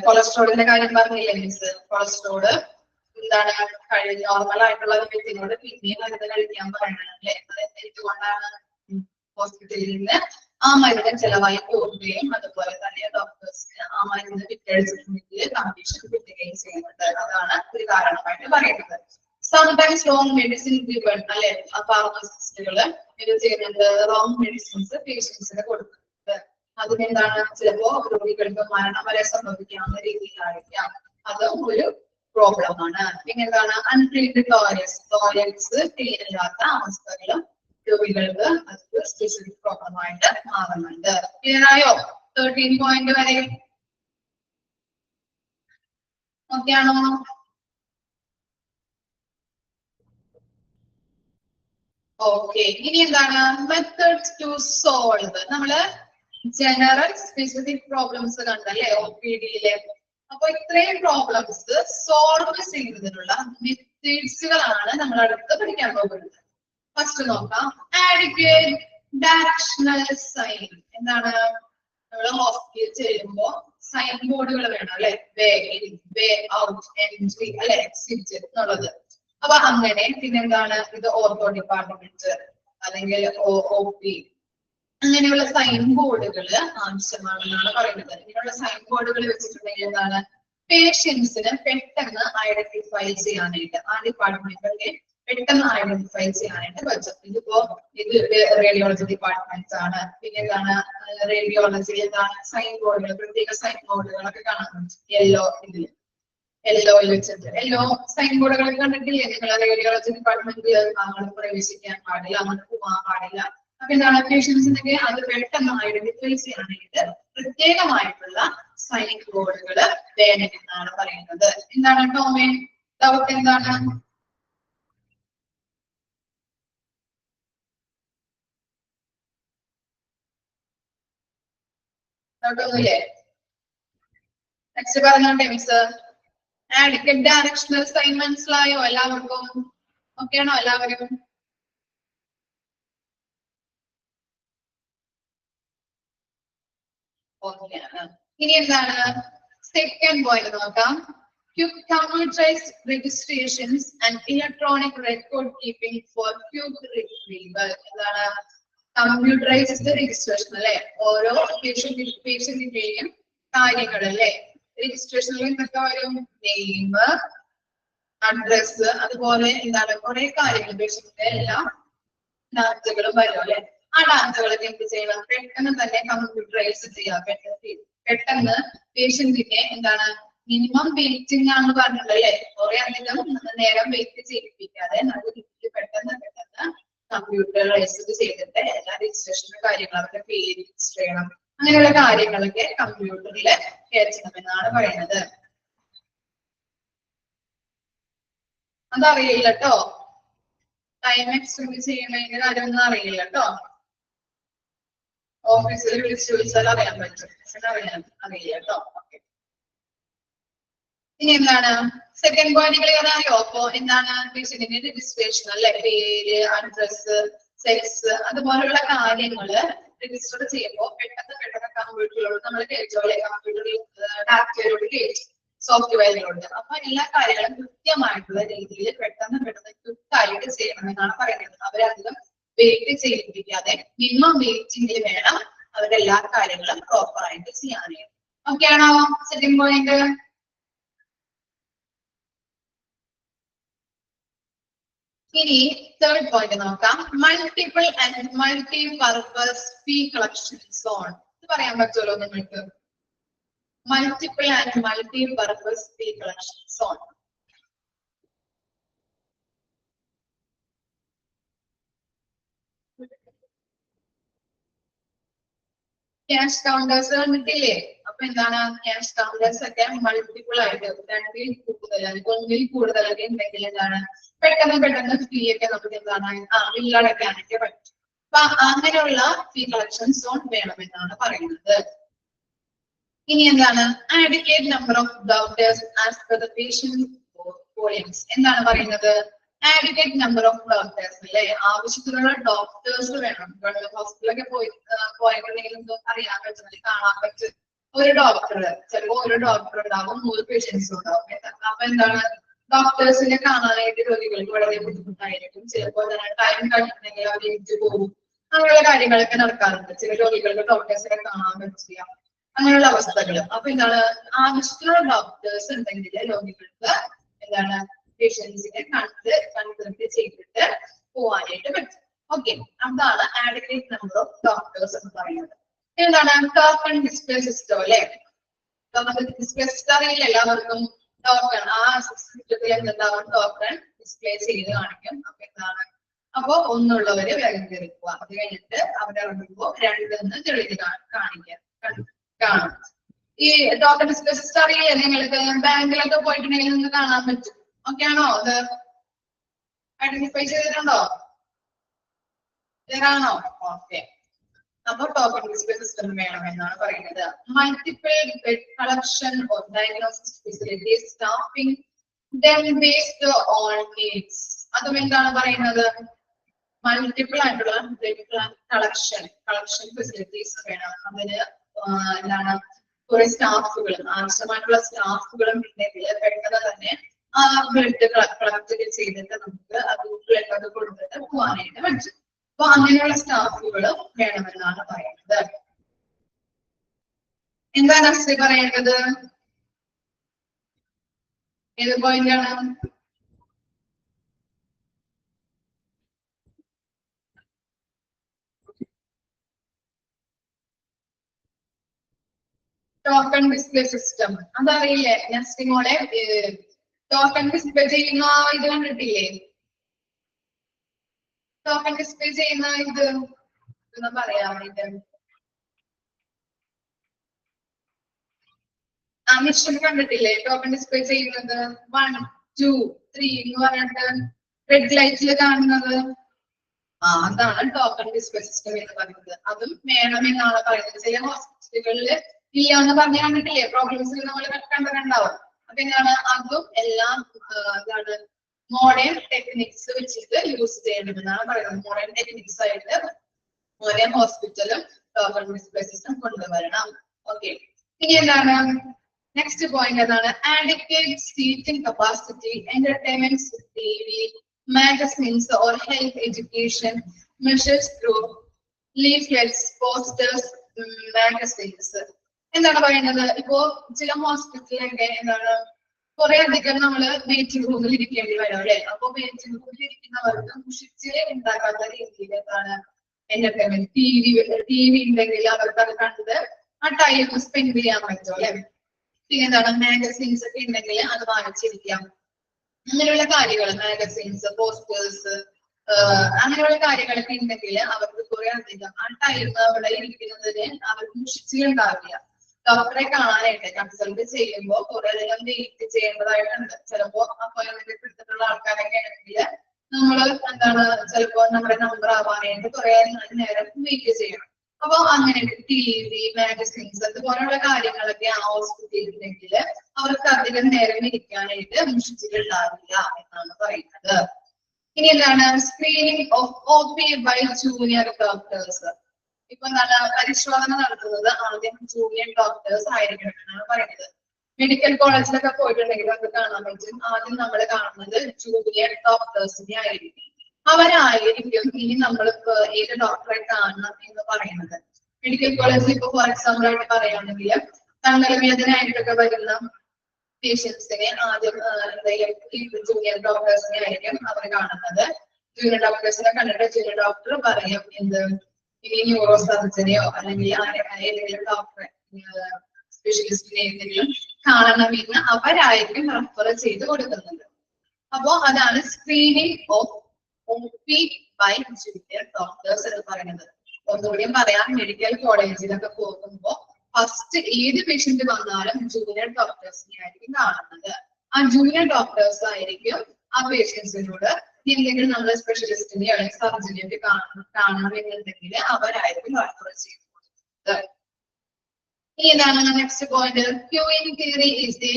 കൊളസ്ട്രോളിന്റെ കാര്യം പറഞ്ഞില്ലേ മിസ്, കൊളസ്ട്രോള് എന്താണ് നോർമൽ ആയിട്ടുള്ള വ്യക്തിയോട് പിന്നെയും മരുന്ന് കഴിക്കാൻ പറയണം അല്ലെ. അത് എന്തുകൊണ്ടാണ് ഹോസ്പിറ്റലിൽ നിന്ന് ആ മരുന്ന് ചെലവായി പോവുകയും അതുപോലെ തന്നെ ഡോക്ടേഴ്സിന് ആ മരുന്ന് വിറ്റഴിച്ചിട്ടുണ്ടെങ്കിൽ കമ്മീഷൻ കിട്ടുകയും ചെയ്യുന്നുണ്ട്. അതാണ് ഒരു കാരണമായിട്ട് പറയുന്നത്. സംടൈംസ് റോങ് മെഡിസിൻ ഗിവൺ അല്ലെ, ഫാർമസിസ്റ്റുകള് ഇത് ചെയ്യുന്നുണ്ട്, റോങ് മെഡിസിൻസ് പേഷ്യൻസിന് കൊടുക്കുന്നുണ്ട്. അതിനെന്താണ് ചിലപ്പോ രോഗികൾക്ക് മരണം വരെ സംഭവിക്കാവുന്ന രീതിയിലായിരിക്കാം, അതും ഒരു പ്രോബ്ലം ആണ്. പിന്നെ എന്താണ് അൺട്രീറ്റഡ് ടോയ്ലറ്റ്സ് ക്ലീൻ ഇല്ലാത്ത അവസ്ഥകളും രോഗികൾക്ക് അതൊരു സ്പെസിഫിക് പ്രോബ്ലം ആയിട്ട് മാറുന്നുണ്ട്. ക്ലിയർ ആയോ 13 പോയിന്റ് വരെ? ഓക്കെ ആണോ? ഓക്കെ, ഇനി എന്താണ് മെത്തേഡ്സ് ടു സോൾവ്. നമ്മള് ജനറൽ സ്പെസിഫിക് പ്രോബ്ലംസ് കണ്ടല്ലേ OPD-യിലെ. അപ്പൊ ഇത്രയും പ്രോബ്ലംസ് സോൾവ് ചെയ്യുന്നതിനുള്ള മെത്തേഡ്സുകളാണ് നമ്മൾ അടുത്ത് പഠിക്കാൻ പോകുന്നത്. ഫസ്റ്റ് നോക്കാം, ആഡിക്വേറ്റ് ഡയറക്ഷണൽ സൈൻ. എന്താണ് നമ്മൾ ഹോസ്പിറ്റലിൽ ചെല്ലുമ്പോ സൈൻ ബോർഡുകൾ വേണം അല്ലെ, way in, way out, entry അല്ലെ, എക്സിറ്റ് എന്നുള്ളത്. അപ്പൊ അങ്ങനെ പിന്നെന്താണ് ഇത് ഓർത്തോ ഡിപ്പാർട്ട്മെന്റ് അല്ലെങ്കിൽ OP അങ്ങനെയുള്ള സൈൻ ബോർഡുകൾ ആവശ്യമാണെന്നാണ് പറയുന്നത്. ഇങ്ങനെയുള്ള സൈൻ ബോർഡുകൾ വെച്ചിട്ടുണ്ടെങ്കിൽ എന്താണ് പേഷ്യൻസിന് പെട്ടെന്ന് ഐഡന്റിഫൈ ചെയ്യാനായിട്ട് ആ ഡിപ്പാർട്ട്മെന്റിനെ പെട്ടെന്ന് ഐഡന്റിഫൈ ചെയ്യാനായിട്ട് പറ്റും. ഇതിപ്പോ ഇത് റേഡിയോളജി ഡിപ്പാർട്ട്മെന്റ് ആണ്. പിന്നെ എന്താണ് റേഡിയോളജി എന്താണ് സൈൻ ബോർഡുകൾ, പ്രത്യേക സൈൻ ബോർഡുകളൊക്കെ കാണാൻ ഇതിൽ യെല്ലോയിൽ വെച്ചിട്ട് യെല്ലോ സൈൻ ബോർഡുകൾ കണ്ടിട്ടില്ലേ നിങ്ങൾ? റേഡിയോളജി ഡിപ്പാർട്ട്മെന്റിൽ അങ്ങോട്ട് പ്രവേശിക്കാൻ പാടില്ല, അങ്ങോട്ട് പോകാൻ പാടില്ല. അപ്പൊ എന്താണ് പേഷ്യൻസിനൊക്കെ അത് പെട്ടെന്ന് ഐഡന്റിഫൈ ചെയ്യാനായിട്ട് പ്രത്യേകമായിട്ടുള്ള സൈൻ ബോർഡുകൾ വേണമെന്നാണ് പറയുന്നത്. എന്താണ് ടോമേ ഡൗട്ട് എന്താണ്? ഡൗട്ടൊന്നുമില്ലേ? നെക്സ്റ്റ് പറഞ്ഞോട്ടെ മിസ്. ആഡിക്വേറ്റ് ഡയറക്ഷണൽ സൈൻ മനസ്സിലായോ എല്ലാവർക്കും? ഓക്കെ ആണോ എല്ലാവരും? ഓക്കെ ആണ്. ഇനി എന്താണ് സെക്കൻഡ് പോയിന്റ് നോക്കാം. computerized registrations and electronic record keeping for quick retrieval. എന്താണ് കമ്പ്യൂട്ടറൈസ്ഡ് രജിസ്ട്രേഷൻ അല്ലെ, ഓരോ പേഷ്യന്റിന്റെയും കാര്യങ്ങൾ അല്ലെ. രജിസ്ട്രേഷനിൽ എന്തൊക്കെ വരും? നെയിം, അഡ്രസ്, അതുപോലെ എന്താണ് കുറെ കാര്യങ്ങൾ പേഷ്യന്റിന്റെ എല്ലാം ഡാറ്റകളും വരും അല്ലെ. ആ ഡാറ്റകളൊക്കെ എന്ത് ചെയ്യണം, പെട്ടെന്ന് തന്നെ കമ്പ്യൂട്ടറൈസ് ചെയ്യാം. പെട്ടെന്ന് പേഷ്യന്റിനെ എന്താണ് മിനിമം വെയിറ്റിംഗ് ആണ് പറഞ്ഞിട്ടല്ലേ, കുറെ അധികം നേരം വെയിറ്റ് ചെയ്യിപ്പിക്കാതെ നല്ല രീതിയിൽ പെട്ടെന്ന് കമ്പ്യൂട്ടറൈസ് ചെയ്തിട്ട് എല്ലാ രജിസ്ട്രേഷനും കാര്യങ്ങളും അവരുടെ പേര് രജിസ്റ്റർ ചെയ്യണം. അങ്ങനെയുള്ള കാര്യങ്ങളൊക്കെ കമ്പ്യൂട്ടറിൽ കയറ്റണമെന്നാണ് പറയുന്നത്. അതറിയില്ല കേട്ടോ, ടൈം എക്സ്റ്റെൻഡ് ചെയ്യണതിന്റെ കാര്യമൊന്നും അറിയില്ല കേട്ടോ. ഓഫീസിൽ വിളിച്ച് ചോദിച്ചാൽ അറിയാൻ പറ്റും, അറിയില്ല കേട്ടോ. ഓക്കെ, ഇനി എന്താണ് സെക്കൻഡ് പോയിന്റ് അറിയോ? അപ്പോ എന്താണ് പേഷ്യന്റിന്റെ രജിസ്ട്രേഷൻ അല്ലെ, പേര്, അഡ്രസ്, സെക്സ് അതുപോലുള്ള കാര്യങ്ങള് രജിസ്റ്റർ ചെയ്യുമ്പോൾ പെട്ടെന്ന് കമ്പ്യൂട്ടറിലോട് നമ്മൾ കയറ്റും അല്ലെ, കമ്പ്യൂട്ടറിൽ ഡാറ്റയിലോട് കയറ്റും, സോഫ്റ്റ്വെയറിലോട്ട്. അപ്പൊ എല്ലാ കാര്യങ്ങളും കൃത്യമായിട്ടുള്ള രീതിയിൽ പെട്ടെന്ന് ക്വിക്കായിട്ട് ചെയ്യണമെന്നാണ് പറയുന്നത്. അവരധികം വെയിറ്റ് ചെയ്യിപ്പിക്കാതെ മിനിമം വെയിറ്റിംഗിൽ വേണം അവരുടെ എല്ലാ കാര്യങ്ങളും പ്രോപ്പർ ആയിട്ട് ചെയ്യാനായിട്ട്. ഓക്കെ ആണോ സെക്കൻഡ് പോയിന്റ്? ഇനി തേർഡ് പോയിന്റ് നോക്കാം. Multiple and multi purpose fee collection zone. ഇത് പറയാൻ പറ്റുമല്ലോ നിങ്ങൾക്ക്? Multiple and multi purpose fee collection zone. Cash counters കണ്ടിട്ടില്ലേ? അപ്പൊ എന്താണ് ക്യാഷ് കൗണ്ടേഴ്സ് ഒക്കെ മൾട്ടിപ്പിൾ ആയിട്ട് രണ്ടിൽ കൂടുതൽ അല്ലെങ്കിൽ ഒന്നിൽ കൂടുതലൊക്കെ ഉണ്ടെങ്കിൽ എന്താണ് പെട്ടെന്ന് ഫീ ഒക്കെ നമുക്ക് എന്താണ് ബില്ലടയ്ക്കാനൊക്കെ പറ്റും. അപ്പൊ അങ്ങനെയുള്ള ഫീ കളക്ഷൻ സോൺ വേണമെന്നാണ് പറയുന്നത്. ഇനി എന്താണ് adequate number of doctors as per the patient volumes. എന്താണ് പറയുന്നത്? adequate number of doctors അല്ലെ, ആവശ്യത്തിനുള്ള ഡോക്ടേഴ്സ് വേണം. ഗവൺമെന്റ് ഹോസ്പിറ്റലൊക്കെ പോയിട്ടുണ്ടെങ്കിൽ അറിയാൻ പറ്റുന്നത്, കാണാൻ പറ്റും ഒരു ഡോക്ടർ, ചിലപ്പോ ഒരു ഡോക്ടർ ഉണ്ടാവും, 100 പേഷ്യൻസ് ഉണ്ടാവും. അപ്പൊ എന്താണ് ഡോക്ടേഴ്സിനെ കാണാനായിട്ട് രോഗികൾക്ക് വളരെ ബുദ്ധിമുട്ടായിരിക്കും. ചിലപ്പോൾ ടൈം കഴിഞ്ഞിട്ടുണ്ടെങ്കിൽ അവർ എഴുതി പോകും. അങ്ങനെയുള്ള കാര്യങ്ങളൊക്കെ നടക്കാറുണ്ട്. ചില രോഗികൾക്ക് ഡോക്ടേഴ്സിനെ കാണാൻ പറ്റില്ല, അങ്ങനെയുള്ള അവസ്ഥകൾ. അപ്പൊ എന്താണ് ആവശ്യത്തിലുള്ള ഡോക്ടേഴ്സ് ഉണ്ടെങ്കിൽ രോഗികൾക്ക് എന്താണ് പേഷ്യൻസിനെ കൺസൾട്ട് ചെയ്തിട്ട് പോവാനായിട്ട് പറ്റും. ഓക്കെ, അതാണ് adequate number of doctors എന്ന് പറയുന്നത്. എന്താണ് ടോക്കൺ ഡിസ്പ്ലേ സിസ്റ്റം അല്ലെ? ഡിസ്പ്ലേ സിസ്റ്റം അറിയില്ല എല്ലാവർക്കും. ടോക്കൺ ആ സിസ്റ്റത്തിൽ എന്തുണ്ടാവും, ടോക്കൺ ഡിസ്പ്ലേ ചെയ്ത് കാണിക്കും. അപ്പൊ എന്താണ്, അപ്പൊ ഒന്നുള്ളവര് വേഗം കയറിക്കുക, അത് കഴിഞ്ഞിട്ട് അവരിറങ്ങുമ്പോ രണ്ടെന്ന് തെളിഞ്ഞ് കാണിക്കാം കാണും. ഈ ടോക്കൺ ഡിസ്പ്ലേ സിസ്റ്റം അറിയില്ല നിങ്ങൾക്ക്? ബാങ്കിലൊക്കെ പോയിട്ടുണ്ടെങ്കിൽ നിങ്ങൾക്ക് കാണാൻ പറ്റും. ഓക്കെ ആണോ? അത് ഐഡന്റിഫൈ ചെയ്തിട്ടുണ്ടോ? ആണോ? ഓക്കെ, അപ്പൊ ടോക്കൺ ഡിസ്പ്ലേ സിസ്റ്റം വേണമെന്നാണ് പറയുന്നത്. Multiple bed collection of diagnostic facilities staffing then based on needs. അതും എന്താണ് പറയുന്നത്? മൾട്ടിപ്പിൾ ആയിട്ടുള്ള ബെഡ് കളക്ഷൻ ഫെസിലിറ്റീസ് വേണം. അതിന് എന്താണ് കുറെ സ്റ്റാഫുകളും ആവശ്യമായിട്ടുള്ള സ്റ്റാഫുകളും ഉണ്ടെങ്കിൽ പെട്ടെന്ന് തന്നെ ആ ബ്ലഡ് കളക്ട് ചെയ്തിട്ട് നമുക്ക് അത് കൊടുത്തിട്ട് പോകാനായിട്ട് പറ്റും. അപ്പൊ അങ്ങനെയുള്ള സ്റ്റാഫുകളും വേണമെന്നാണ് പറയുന്നത്. എന്താണ് അശ്രീ പറയേണ്ടത്? ഏത് പോയിന്റാണ്? ടോക്കൺ ഡിസ്പ്ലേ സിസ്റ്റം അതറിയില്ലേ നെസ്റ്റിമോളെ? ടോക്കൺ ഡിസ്പ്ലേ ചെയ്യുന്ന ഇത് കണ്ടിട്ടില്ലേ? ടോക്കൺ ഡിസ്പ്ലേ ചെയ്യുന്ന ഇത് എന്ന് പറയാനായിട്ട് ആ മിഷൻ കണ്ടിട്ടില്ലേ? ടോക്കൺ ഡിസ്പ്ലേ ചെയ്യുന്നത് 1, 2, 3 എന്ന് പറഞ്ഞിട്ട് റെഡ് ലൈറ്റിൽ കാണുന്നത്. അതാണ് ടോക്കൺ ഡിസ്പ്ലേ സിസ്റ്റം എന്ന് പറയുന്നത്. അതും വേണമെന്നാണ് പറയുന്നത്. ചില ഹോസ്പിറ്റലുകളിൽ ഇല്ല എന്ന് പറഞ്ഞു കണ്ടിട്ടില്ലേ? പ്രോബ്ലംസ് നമ്മൾ കണ്ടിട്ടുണ്ടാവും. അപ്പൊ എന്താണ് അതും എല്ലാം എന്താണ് മോഡേൺ ടെക്നിക്സ് വെച്ചിട്ട് യൂസ് ചെയ്യണമെന്നാണ് പറയുന്നത്. മോഡേൺ ടെക്നിക്സ് ആയിട്ട് ഓരോ ഹോസ്പിറ്റലും ടോക്കൺ ഡിസ്പ്ലേ സിസ്റ്റം കൊണ്ടുവരണം. ഓക്കെ, ഇനി എന്താണ് നെക്സ്റ്റ് പോയിന്റ്? എന്താണ് adequate seating capacity, entertainment, TV, magazines or health education measures through leaflets, posters, magazines. എന്താണ് പറയുന്നത്? ഇപ്പോ ചില ഹോസ്പിറ്റലൊക്കെ എന്താണ് കുറെ അധികം നമ്മള് വെയിറ്റിംഗ് റൂമിൽ ഇരിക്കേണ്ടി വരും അല്ലെ. അപ്പൊ വെയിറ്റിംഗ് റൂമിൽ ഇരിക്കുന്നവർക്ക് മുഷിച്ച് ഉണ്ടാക്കാത്ത രീതിയിൽ എന്താണ് എന്റർടൈൻമെന്റ് ടി വി ഉണ്ടെങ്കിൽ അവർക്ക് അത് കണ്ട് ആ ടൈം സ്പെൻഡ് ചെയ്യാൻ പറ്റും അല്ലെ. പിന്നെ എന്താണ് മാഗസീൻസ് ഒക്കെ ഉണ്ടെങ്കിൽ അത് വാങ്ങിച്ചിരിക്കാം. അങ്ങനെയുള്ള കാര്യങ്ങൾ മാഗസീൻസ് പോസ്റ്റേഴ്സ് അങ്ങനെയുള്ള കാര്യങ്ങളൊക്കെ ഉണ്ടെങ്കിൽ അവർക്ക് കുറെ അധികം ആ ടൈം അവിടെ ഇരിക്കുന്നതിന് അവർക്ക് മുഷിച്ചിലുണ്ടാവില്ല. ഡോക്ടറെ കാണാനായിട്ട് കൺസൾട്ട് ചെയ്യുമ്പോൾ കുറെ അധികം വെയിറ്റ് ചെയ്യേണ്ടതായിട്ടുണ്ട്. ചിലപ്പോ അപ്പോയിന്റ്മെന്റ് എടുത്തിട്ടുള്ള ആൾക്കാരൊക്കെ ആണെങ്കിൽ നമ്മള് എന്താണ് ചിലപ്പോ നമ്മുടെ നമ്പർ ആവാനായിട്ട് കുറെ നേരം വെയിറ്റ് ചെയ്യണം. അപ്പൊ അങ്ങനെ ടി വി മാഗസീൻസ് അതുപോലുള്ള കാര്യങ്ങളൊക്കെ ആ ഹോസ്പിറ്റലിൽ ഉണ്ടെങ്കിൽ അവർക്ക് അധികം നേരം ഇരിക്കാനായിട്ട് മുഷിച്ചിലുണ്ടാവില്ല എന്നാണ് പറയുന്നത്. ഇനി എന്താണ് screening of OP by junior doctors. ഇപ്പൊ എന്താണ് പരിശോധന നടത്തുന്നത് ആദ്യം ജൂനിയർ ഡോക്ടേഴ്സ് ആയിരിക്കണം എന്നാണ് പറയുന്നത്. മെഡിക്കൽ കോളേജിലൊക്കെ പോയിട്ടുണ്ടെങ്കിൽ നമുക്ക് കാണാൻ പറ്റും ആദ്യം നമ്മൾ കാണുന്നത് ജൂനിയർ ഡോക്ടേഴ്സിനെ ആയിരിക്കും. അവരായിരിക്കും ഇനി നമ്മൾ ഏത് ഡോക്ടറെ കാണണം എന്ന് പറയുന്നത്. മെഡിക്കൽ കോളേജിൽ ഇപ്പൊ ഫോർ എക്സാമ്പിൾ ആയിട്ട് പറയുകയാണെങ്കിൽ തണ്ടൽവേദനയായിട്ടൊക്കെ വരുന്ന പേഷ്യൻസിനെ ആദ്യം എന്തെങ്കിലും ജൂനിയർ ഡോക്ടേഴ്സിനെ ആയിരിക്കും അവർ കാണുന്നത്. ജൂനിയർ ഡോക്ടേഴ്സിനെ കണ്ടിട്ട് ജൂനിയർ ഡോക്ടർ പറയും എന്ത് ഇനി ന്യൂറോ സർജറിയോ അല്ലെങ്കിൽ ഏതെങ്കിലും ഡോക്ടറെ സ്പെഷ്യലിസ്റ്റിനെ എന്തെങ്കിലും കാണണമെന്ന് അവരായിരിക്കും റെഫർ ചെയ്ത് കൊടുക്കുന്നത്. അപ്പോ അതാണ് screening of OP by junior doctors എന്ന് പറയുന്നത്. ഒന്നുകൂടിയും പറയാം, മെഡിക്കൽ കോളേജിലൊക്കെ പോകുമ്പോ ഫസ്റ്റ് ഏത് പേഷ്യന്റ് വന്നാലും ജൂനിയർ ഡോക്ടേഴ്സിനെ ആയിരിക്കും കാണുന്നത്. ആ ജൂനിയർ ഡോക്ടേഴ്സ് ആയിരിക്കും ആ പേഷ്യൻസിനോട് എന്തെങ്കിലും നമ്മൾ സ്പെഷ്യലിസ്റ്റിനെ അല്ലെങ്കിൽ സർജറിനെ ഒക്കെ കാണണമെന്നുണ്ടെങ്കിൽ അവരായിരിക്കും റെഫർ ചെയ്യുന്നത്. ഇതാണ് next point. Queuing theory is the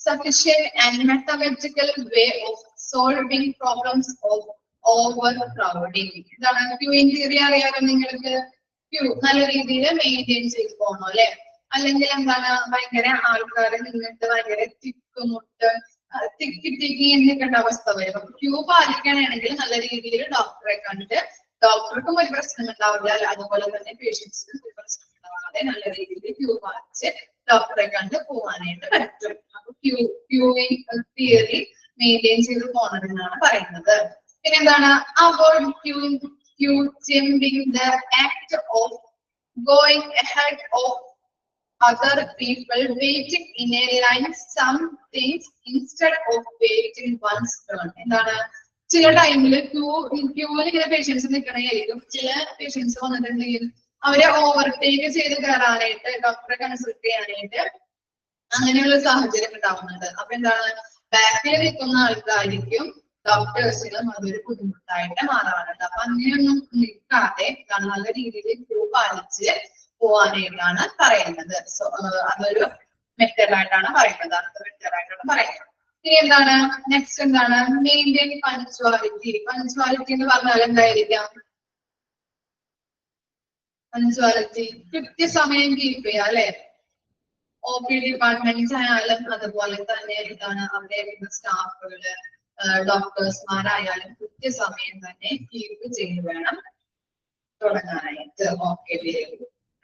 sufficient and mathematical way of solving problems of over crowding. എന്താണ് ക്യൂയിങ് തിയറി അറിയാമോ നിങ്ങൾക്ക്? ക്യൂ നല്ല രീതിയിൽ മെയിൻറ്റെയിൻ ചെയ്ത് പോകണം അല്ലെ. അല്ലെങ്കിൽ എന്താണ് ഭയങ്കര ആൾക്കാരെ നിന്നിട്ട് ഭയങ്കര തിക്കുമുട്ട് തിക്കി നിൽക്കേണ്ട അവസ്ഥ വരും. ക്യൂ പാലിക്കാനാണെങ്കിൽ നല്ല രീതിയിൽ ഡോക്ടറെ കണ്ട് ഡോക്ടർക്കും ഒരു പ്രശ്നം ഉണ്ടാവില്ല, അതുപോലെ തന്നെ പേഷ്യൻസിനും ഒരു പ്രശ്നം ഉണ്ടാവാതെ നല്ല രീതിയിൽ ക്യൂ പാലിച്ച് ഡോക്ടറെ കണ്ട് പോവാനായിട്ട് പറ്റും. അപ്പൊ ക്യൂയിങ് തിയറി മെയിൻറ്റെയിൻ ചെയ്ത് പോകണമെന്നാണ് പറയുന്നത്. പിന്നെന്താണ് avoid jumping the act of going ahead of other people, waiting in a line, some things instead of waiting one's turn. എന്താണ് ചില ടൈമില് ക്യൂവിൽ ഇങ്ങനെ പേഷ്യൻസ് നിൽക്കണേയിരിക്കും. ചില പേഷ്യൻസ് വന്നിട്ടുണ്ടെങ്കിൽ അവരെ ഓവർടേക്ക് ചെയ്ത് കയറാനായിട്ട് ഡോക്ടറെ കൺസൾട്ട് ചെയ്യാനായിട്ട് അങ്ങനെയുള്ള സാഹചര്യം ഉണ്ടാവുന്നുണ്ട്. അപ്പൊ എന്താണ് ബാക്കിൽ നിൽക്കുന്ന ആൾക്കാരിക്കും ഡോക്ടേഴ്സിനും അതൊരു ബുദ്ധിമുട്ടായിട്ട് മാറാറുണ്ട്. അപ്പൊ അങ്ങനെയൊന്നും നിൽക്കാതെ നല്ല രീതിയിൽ ക്യൂ പാലിച്ച് പോവാനായിട്ടാണ് പറയുന്നത്. സോ അതൊരു മെത്തേഡായിട്ടാണ് പറയുന്നത്. അടുത്ത മെത്തേഡായിട്ടാണ് പറയുന്നത്. ഇനി എന്താണ് നെക്സ്റ്റ് എന്താണ് മെയിൻറ്റെയിൻ പഞ്ച്വാലിറ്റി. പഞ്ച്വാലിറ്റി എന്ന് പറഞ്ഞാൽ എന്തായിരിക്കാം? പഞ്ച്വാലിറ്റി കൃത്യസമയം കീപ്പ് ചെയ്യുക അല്ലെ. OP ഡിപ്പാർട്ട്മെന്റ്സ് ആയാലും അതുപോലെ തന്നെ എന്താണ് അവിടെ സ്റ്റാഫുകള് ഡോക്ടേഴ്സ്മാരായാലും കൃത്യസമയം തന്നെ കീപ്പ് ചെയ്ത് വേണം തുടങ്ങാനായിട്ട്. ഓക്കെ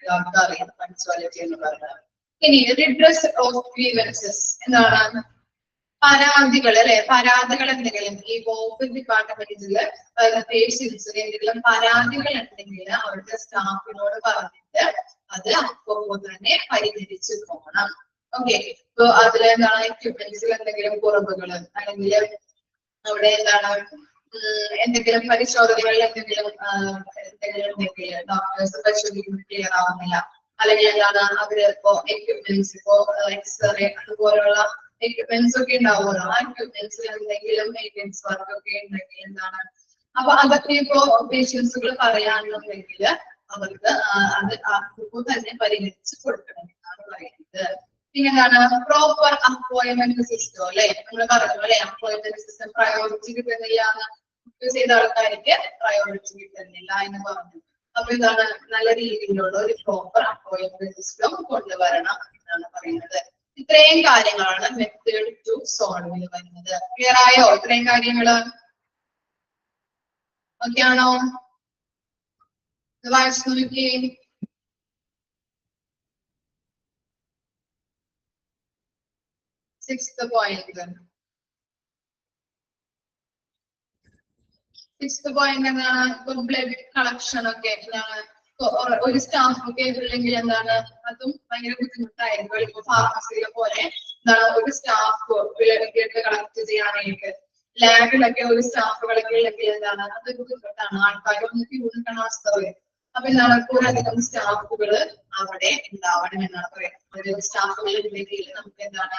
എല്ലാവർക്കും അറിയാം പഞ്ച്വാലിറ്റി എന്ന് പറഞ്ഞാൽ. ഇനി റിഡ്രസ് ഓഫ് ഗ്രീവൻസസ് എന്താണ്? പരാതികൾ അല്ലെ. പരാതികൾ എന്തെങ്കിലും ഈ OP ഡിപ്പാർട്ട്മെന്റില് പേഷ്യൻസിന് എന്തെങ്കിലും പരാതികൾ ഉണ്ടെങ്കിൽ അവരുടെ സ്റ്റാഫിനോട് പറഞ്ഞിട്ട് അത് അപ്പോൾ തന്നെ പരിഹരിച്ചു പോകണം. ഓക്കെ. ഇപ്പൊ അതിൽ എന്താണ് എക്യുപ്മെന്റ്സിൽ എന്തെങ്കിലും കുറവുകൾ അല്ലെങ്കിൽ അവിടെ എന്താണ് എന്തെങ്കിലും പരിശോധനകളിൽ എന്തെങ്കിലും ഉണ്ടെങ്കിൽ ഡോക്ടേഴ്സ് പരിശോധിക്കുന്നത് ക്ലിയർ ആവുന്നില്ല, അല്ലെങ്കിൽ എന്താണ് അവര് ഇപ്പോ എക്യുപ്മെന്റ്സ് ഇപ്പോ എക്സ്റേ അതുപോലുള്ള എക്യുപ്മെന്റ്സ് ഒക്കെ ഉണ്ടാവുമല്ലോ. ആ എക്യുപ്മെന്റ്സിൽ എന്തെങ്കിലും മെയിൻ്റെനൻസ് വർക്ക് ഒക്കെ ഉണ്ടെങ്കിൽ എന്താണ് അപ്പൊ അതൊക്കെ ഇപ്പോ പേഷ്യൻസുകൾ പറയാനുണ്ടെങ്കിൽ അവർക്ക് അത് അപ്പോൾ തന്നെ പരിഹരിച്ച് കൊടുക്കണം എന്നാണ് പറയുന്നത്. പിന്നെന്താണ് പ്രോപ്പർ അപ്പോയിന്റ്മെന്റ് സിസ്റ്റം അല്ലെ. നമ്മൾ പറഞ്ഞു അല്ലെ അപ്പോയിന്റ്മെന്റ് സിസ്റ്റം പ്രയോറിറ്റി കിട്ടുന്നില്ല യൂസ് ചെയ്ത ആൾക്കാർക്ക് പ്രയോറിറ്റി കിട്ടുന്നില്ല എന്ന് പറഞ്ഞു. അപ്പൊ ഇതാണ് നല്ല രീതിയിലുള്ള ഒരു പ്രോപ്പർ അപ്പോയിന്റ്മെന്റ് സിസ്റ്റം കൊണ്ടുവരണം എന്നാണ് പറയുന്നത്. ഇത്രയും കാര്യങ്ങളാണ് മെത്തേഡ് ടു സോൾവിൽ വരുന്നത്. ക്ലിയർ ആയോ ഇത്രയും കാര്യങ്ങള്? ഓക്കെ ആണോ? വായിച്ചു നോക്കിയേ. 6th point. 6th point എന്താണ്? ബ്ലഡ് കളക്ഷൻ ഒക്കെ എന്താണ്? ഒരു സ്റ്റാഫ് ഒക്കെ ഇല്ലെങ്കിൽ എന്താണ്? അതും ഭയങ്കര ബുദ്ധിമുട്ടായിരിക്കും. ഇപ്പൊ ഫാർമസിയിലെ പോലെ എന്താണ് ഒരു സ്റ്റാഫ് ബ്ലഡ് കളക്ട് ചെയ്യാനായിട്ട് ലാബിലൊക്കെ ഒരു സ്റ്റാഫുകളൊക്കെ ഉണ്ടെങ്കിൽ എന്താണ്? അത് ബുദ്ധിമുട്ടാണ്. ആൾക്കാരൊന്നും ക്യൂ നിൽക്കുന്ന അവസ്ഥ വരും. അപ്പൊ എന്താണ്? കുറേയധികം സ്റ്റാഫുകൾ അവിടെ ഉണ്ടാവണം എന്നാണ് പറയുന്നത്. ഒരു സ്റ്റാഫുകൾ ഉണ്ടെങ്കിൽ നമുക്ക് എന്താണ്?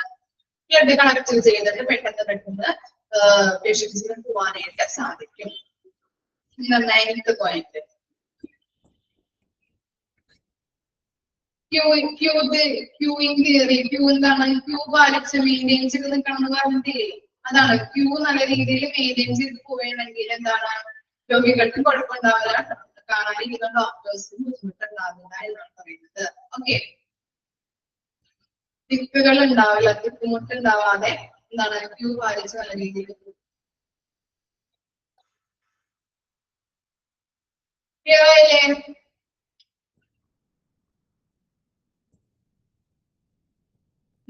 ബ്ലഡ് കളക്ട് ചെയ്തിട്ട് പെട്ടെന്ന് പേഷ്യൻസിന് പോവാനായിട്ട് സാധിക്കും. 9th point. Queueing theory. Queue എന്താണ്? ക്യൂ പാലിച്ച് മെയിൻറ്റെയിൻ ചെയ്ത് നിൽക്കണം എന്ന് പറഞ്ഞിട്ടില്ലേ? അതാണ് ക്യൂ നല്ല രീതിയിൽ മെയിൻറ്റെയിൻ ചെയ്ത് പോവുകയാണെങ്കിൽ എന്താണ്? രോഗികൾക്ക് കുഴപ്പമുണ്ടാവില്ല, കാണാനിരിക്കുന്ന ഡോക്ടേഴ്സിന് ബുദ്ധിമുട്ടുണ്ടാവില്ല എന്നാണ് പറയുന്നത്. ഓക്കെ, തിക്കുകൾ ഉണ്ടാവില്ല, ബുദ്ധിമുട്ടുണ്ടാവാതെ എന്താണ്? ക്യൂ പാലിച്ച് നല്ല രീതിയിൽ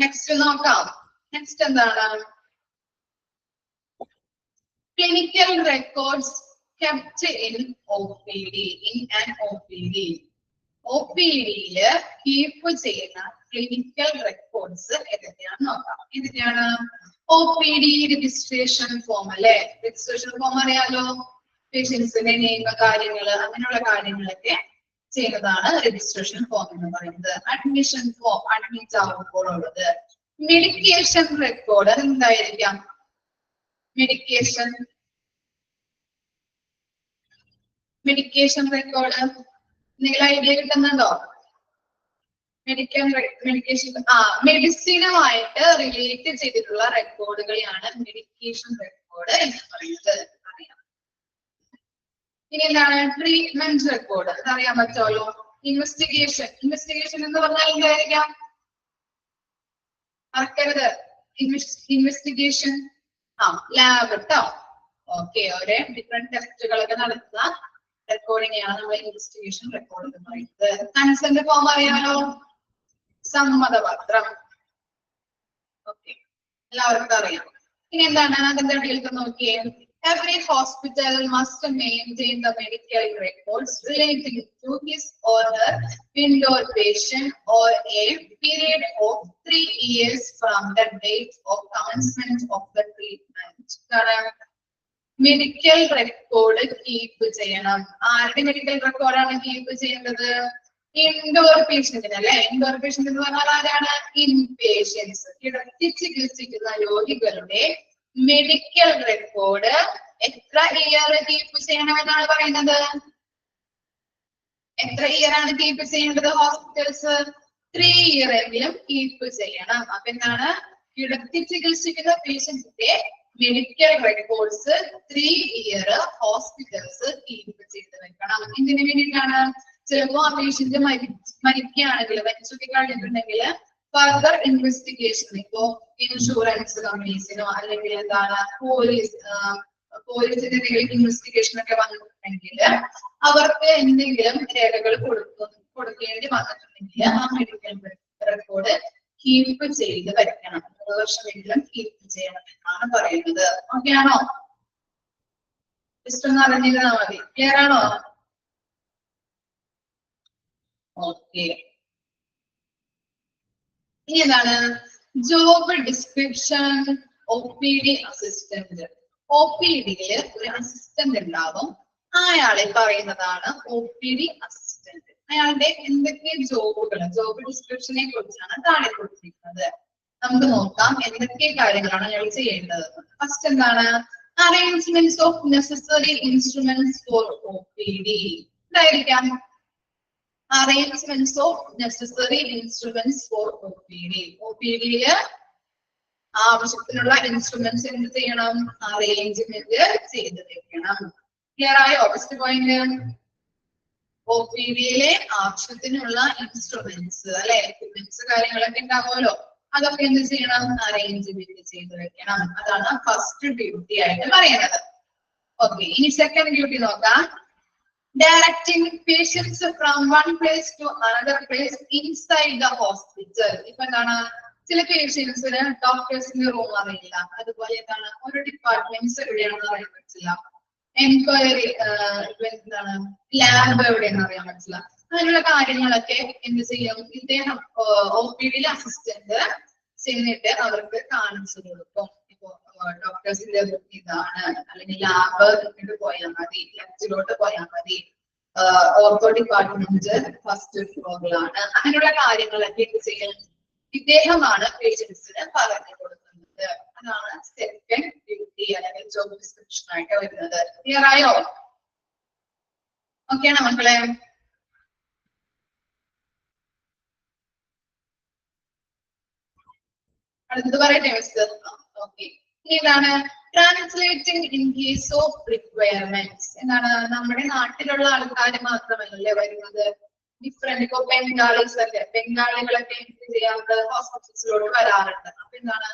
നെക്സ്റ്റ് നോക്കാം. നെക്സ്റ്റ് എന്താണ്? Clinical records kept in OPD. In an OPD. OPD-യില് കീപ്പ് ചെയ്യുന്ന ക്ലിനിക്കൽ റെക്കോർഡ്സ് ഏതൊക്കെയാണെന്ന് നോക്കാം. ഏതൊക്കെയാണ്? OPD രജിസ്ട്രേഷൻ ഫോം അല്ലെ? രജിസ്ട്രേഷൻ ഫോം അറിയാലോ. പേഷ്യൻസിന്റെ നെയിം, കാര്യങ്ങള്, അങ്ങനെയുള്ള കാര്യങ്ങളൊക്കെ ചെയ്യുന്നതാണ് രജിസ്ട്രേഷൻ ഫോം എന്ന് പറയുന്നത്. അഡ്മിഷൻ ഫോം, അഡ്മിറ്റ് ആവുമ്പോൾ ഉള്ളത്. മെഡിക്കേഷൻ റെക്കോർഡ് എന്തായിരിക്കാം? മെഡിക്കേഷൻ റെക്കോർഡ് നിങ്ങൾ ഐഡിയ കിട്ടുന്നുണ്ടോ? മെഡിസിനുമായിട്ട് റിലേറ്റ് ചെയ്തിട്ടുള്ള റെക്കോർഡുകളെയാണ് മെഡിക്കേഷൻ റെക്കോർഡ് എന്ന് പറയുന്നത്. അറിയാം. ഇനി എന്താണ്? Treatment record. അതറിയാൻ പറ്റുമല്ലോ. ഇൻവെസ്റ്റിഗേഷൻ എന്ന് പറഞ്ഞാൽ എന്തായിരിക്കാം? മറക്കരുത്. ഇൻവെസ്റ്റിഗേഷൻ ലാബ് കേട്ടോ. ഓക്കെ, ഓരോ ഡിഫറെന്റ് ടെസ്റ്റുകളൊക്കെ നടത്തുന്ന റെക്കോർഡിനെയാണ് നമ്മൾ ഇൻവെസ്റ്റിഗേഷൻ റെക്കോർഡ് എന്ന് പറയുന്നത്. കൺസെന്റ് ഫോം അറിയാലോ. സമ്മതപത്രം. ഓക്കെ, എല്ലാവർക്കും അറിയാം. ഇനി എന്താണ്? അതിന്റെ ഡീറ്റെയിൽസ് നോക്കിയേ. Every hospital must maintain the medical records relating to his or her indoor patient or a period of 3 years from the date of commencement of the treatment. Medical record keep ചെയ്യണം. ആരുടെ medical റെക്കോർഡാണ് keep ചെയ്യേണ്ടത്? Indoor പേഷ്യന്റിന് അല്ലെ? Indoor patient എന്ന് പറഞ്ഞാൽ ആരാണ്? Inpatients, കിടത്തി ചികിത്സിക്കുന്ന രോഗികളുടെ മെഡിക്കൽ റെക്കോർഡ് എത്ര ഇയർ കീപ്പ് ചെയ്യണമെന്നാണ് പറയുന്നത്? എത്ര ഇയർ ആണ് കീപ്പ് ചെയ്യേണ്ടത്? ഹോസ്പിറ്റൽസ് 3 ഇയർ എങ്കിലും കീപ്പ് ചെയ്യണം. അപ്പൊ എന്താണ്? കിടത്തി ചികിത്സിക്കുന്ന പേഷ്യന്റിന്റെ medical records 3 year hospitals keep ചെയ്ത് വെക്കണം. എന്തിനു വേണ്ടിയിട്ടാണ്? ചിലപ്പോ ആ പേഷ്യന്റ് മരിക്കുകയാണെങ്കിൽ, മരിച്ചൊക്കെ കഴിഞ്ഞിട്ടുണ്ടെങ്കിൽ ഫർദർ ഇൻവെസ്റ്റിഗേഷൻ, ഇപ്പോ ഇൻഷുറൻസ് കമ്പനീസിനോ അല്ലെങ്കിൽ എന്താണ് പോലീസിന്റെ എന്തെങ്കിലും ഇൻവെസ്റ്റിഗേഷൻ ഒക്കെ വന്നിട്ടുണ്ടെങ്കിൽ അവർക്ക് എന്തെങ്കിലും രേഖകൾ കൊടുക്കേണ്ടി വന്നിട്ടുണ്ടെങ്കിൽ ആ മെഡിക്കൽ റെക്കോർഡ് കീപ്പ് ചെയ്ത് വെക്കണം. 3 വർഷമെങ്കിലും കീപ്പ് ചെയ്യണം എന്നാണ് പറയുന്നത്. ഓക്കെ ആണോ? ജസ്റ്റ് ഒന്ന് അറിഞ്ഞിരുന്നാൽ മതി. ക്ലിയർ ആണോ? ഓക്കെ. ഇനി എന്താണ്? Job description OPD assistant. OPD-യില് ഒരു അസിസ്റ്റന്റ് ഉണ്ടാവും. അയാളെ പറയുന്നതാണ് OPD അസിസ്റ്റന്റ്. അയാളുടെ എന്തൊക്കെ ജോബ് ഡിസ്ക്രിപ്ഷനെ കുറിച്ചാണ് താഴെ കൊടുത്തിരിക്കുന്നത്. നമുക്ക് നോക്കാം എന്തൊക്കെ കാര്യങ്ങളാണ് അയാൾ ചെയ്യേണ്ടത്. ഫസ്റ്റ് എന്താണ്? Arrangements of necessary instruments for OPD. എന്തായിരിക്കാം? Arrangements of necessary instruments for OPD. OPD-യില് ആവശ്യത്തിനുള്ള ഇൻസ്ട്രുമെന്റ്സ് എന്ത് ചെയ്യണം? അറേഞ്ച്മെന്റ് ചെയ്ത് വെക്കണം. ക്ലിയർ ആയോ? First point. OPD-യിലെ ആവശ്യത്തിനുള്ള ഇൻസ്ട്രുമെന്റ്സ് അല്ലെ, എക്യുപ്മെന്റ്സ് കാര്യങ്ങളൊക്കെ ഉണ്ടാവുമല്ലോ, അതൊക്കെ എന്ത് ചെയ്യണം? അറേഞ്ച്മെന്റ് ചെയ്ത് വെക്കണം. അതാണ് ഫസ്റ്റ് ഡ്യൂട്ടി ആയിട്ട് പറയുന്നത്. ഓക്കെ, ഇനി സെക്കൻഡ് ഡ്യൂട്ടി നോക്കാം. Directing patients from one place to another place inside the hospital. ഇപ്പൊ എന്താണ്? ചില പേഷ്യൻസിന് ഡോക്ടേഴ്സിന്റെ റൂം അറിയില്ല, അതുപോലെ എന്താണ് ഓരോ ഡിപ്പാർട്ട്മെന്റ്സ് എവിടെയാണെന്ന് അറിയാൻ പറ്റില്ല, എൻക്വയറി എന്താണ് ലാബ് എവിടെയാണെന്ന് അറിയാൻ പറ്റില്ല. അങ്ങനെയുള്ള കാര്യങ്ങളൊക്കെ എന്ത് ചെയ്യും, ഇദ്ദേഹം OPD അസിസ്റ്റന്റ് ചെന്നിട്ട് അവർക്ക് കാണിച്ചു കൊടുക്കും. ഇപ്പൊ ഡോക്ടേഴ്സിന്റെ ഇതാണ്, അല്ലെങ്കിൽ ലാബ് ഇങ്ങോട്ട് പോയാൽ മതി, ലെഫ്റ്റിലോട്ട് പോയാൽ മതി, ഓർത്തോ ഡിപ്പാർട്ട്മെന്റ് ഫസ്റ്റ് ഫ്ലോറിലാണ്, അങ്ങനെയുള്ള കാര്യങ്ങളൊക്കെ എന്ത് ചെയ്യും, ഇദ്ദേഹമാണ് പേഷ്യൻസിന് പറഞ്ഞു കൊടുക്കുന്നത്. അതാണ് സെക്കൻഡ് ഡ്യൂട്ടി അല്ലെങ്കിൽ ജോബ് ഡിസ്ക്രിപ്ഷൻ ആയിട്ട് വരുന്നത്. ക്ലിയർ ആയോ? ഓക്കെയാണോ മക്കളെ? അടുത്തത് പറയട്ടെ മിസ്റ്റർ? ഓക്കെ. ഇതാണ് translating in case of requirements. എന്താണ്, നമ്മുടെ നാട്ടിലുള്ള ആൾക്കാർ മാത്രമല്ലേ വരുന്നത്, ഡിഫറെന്റ് ഇപ്പൊ ബംഗാളീസ് ഒക്കെ, ബംഗാളികളൊക്കെ എന്ത് ചെയ്യാറുണ്ട്, ഹോസ്പിറ്റൽസിലോട്ട് വരാറുണ്ട്. അപ്പൊ എന്താണ്,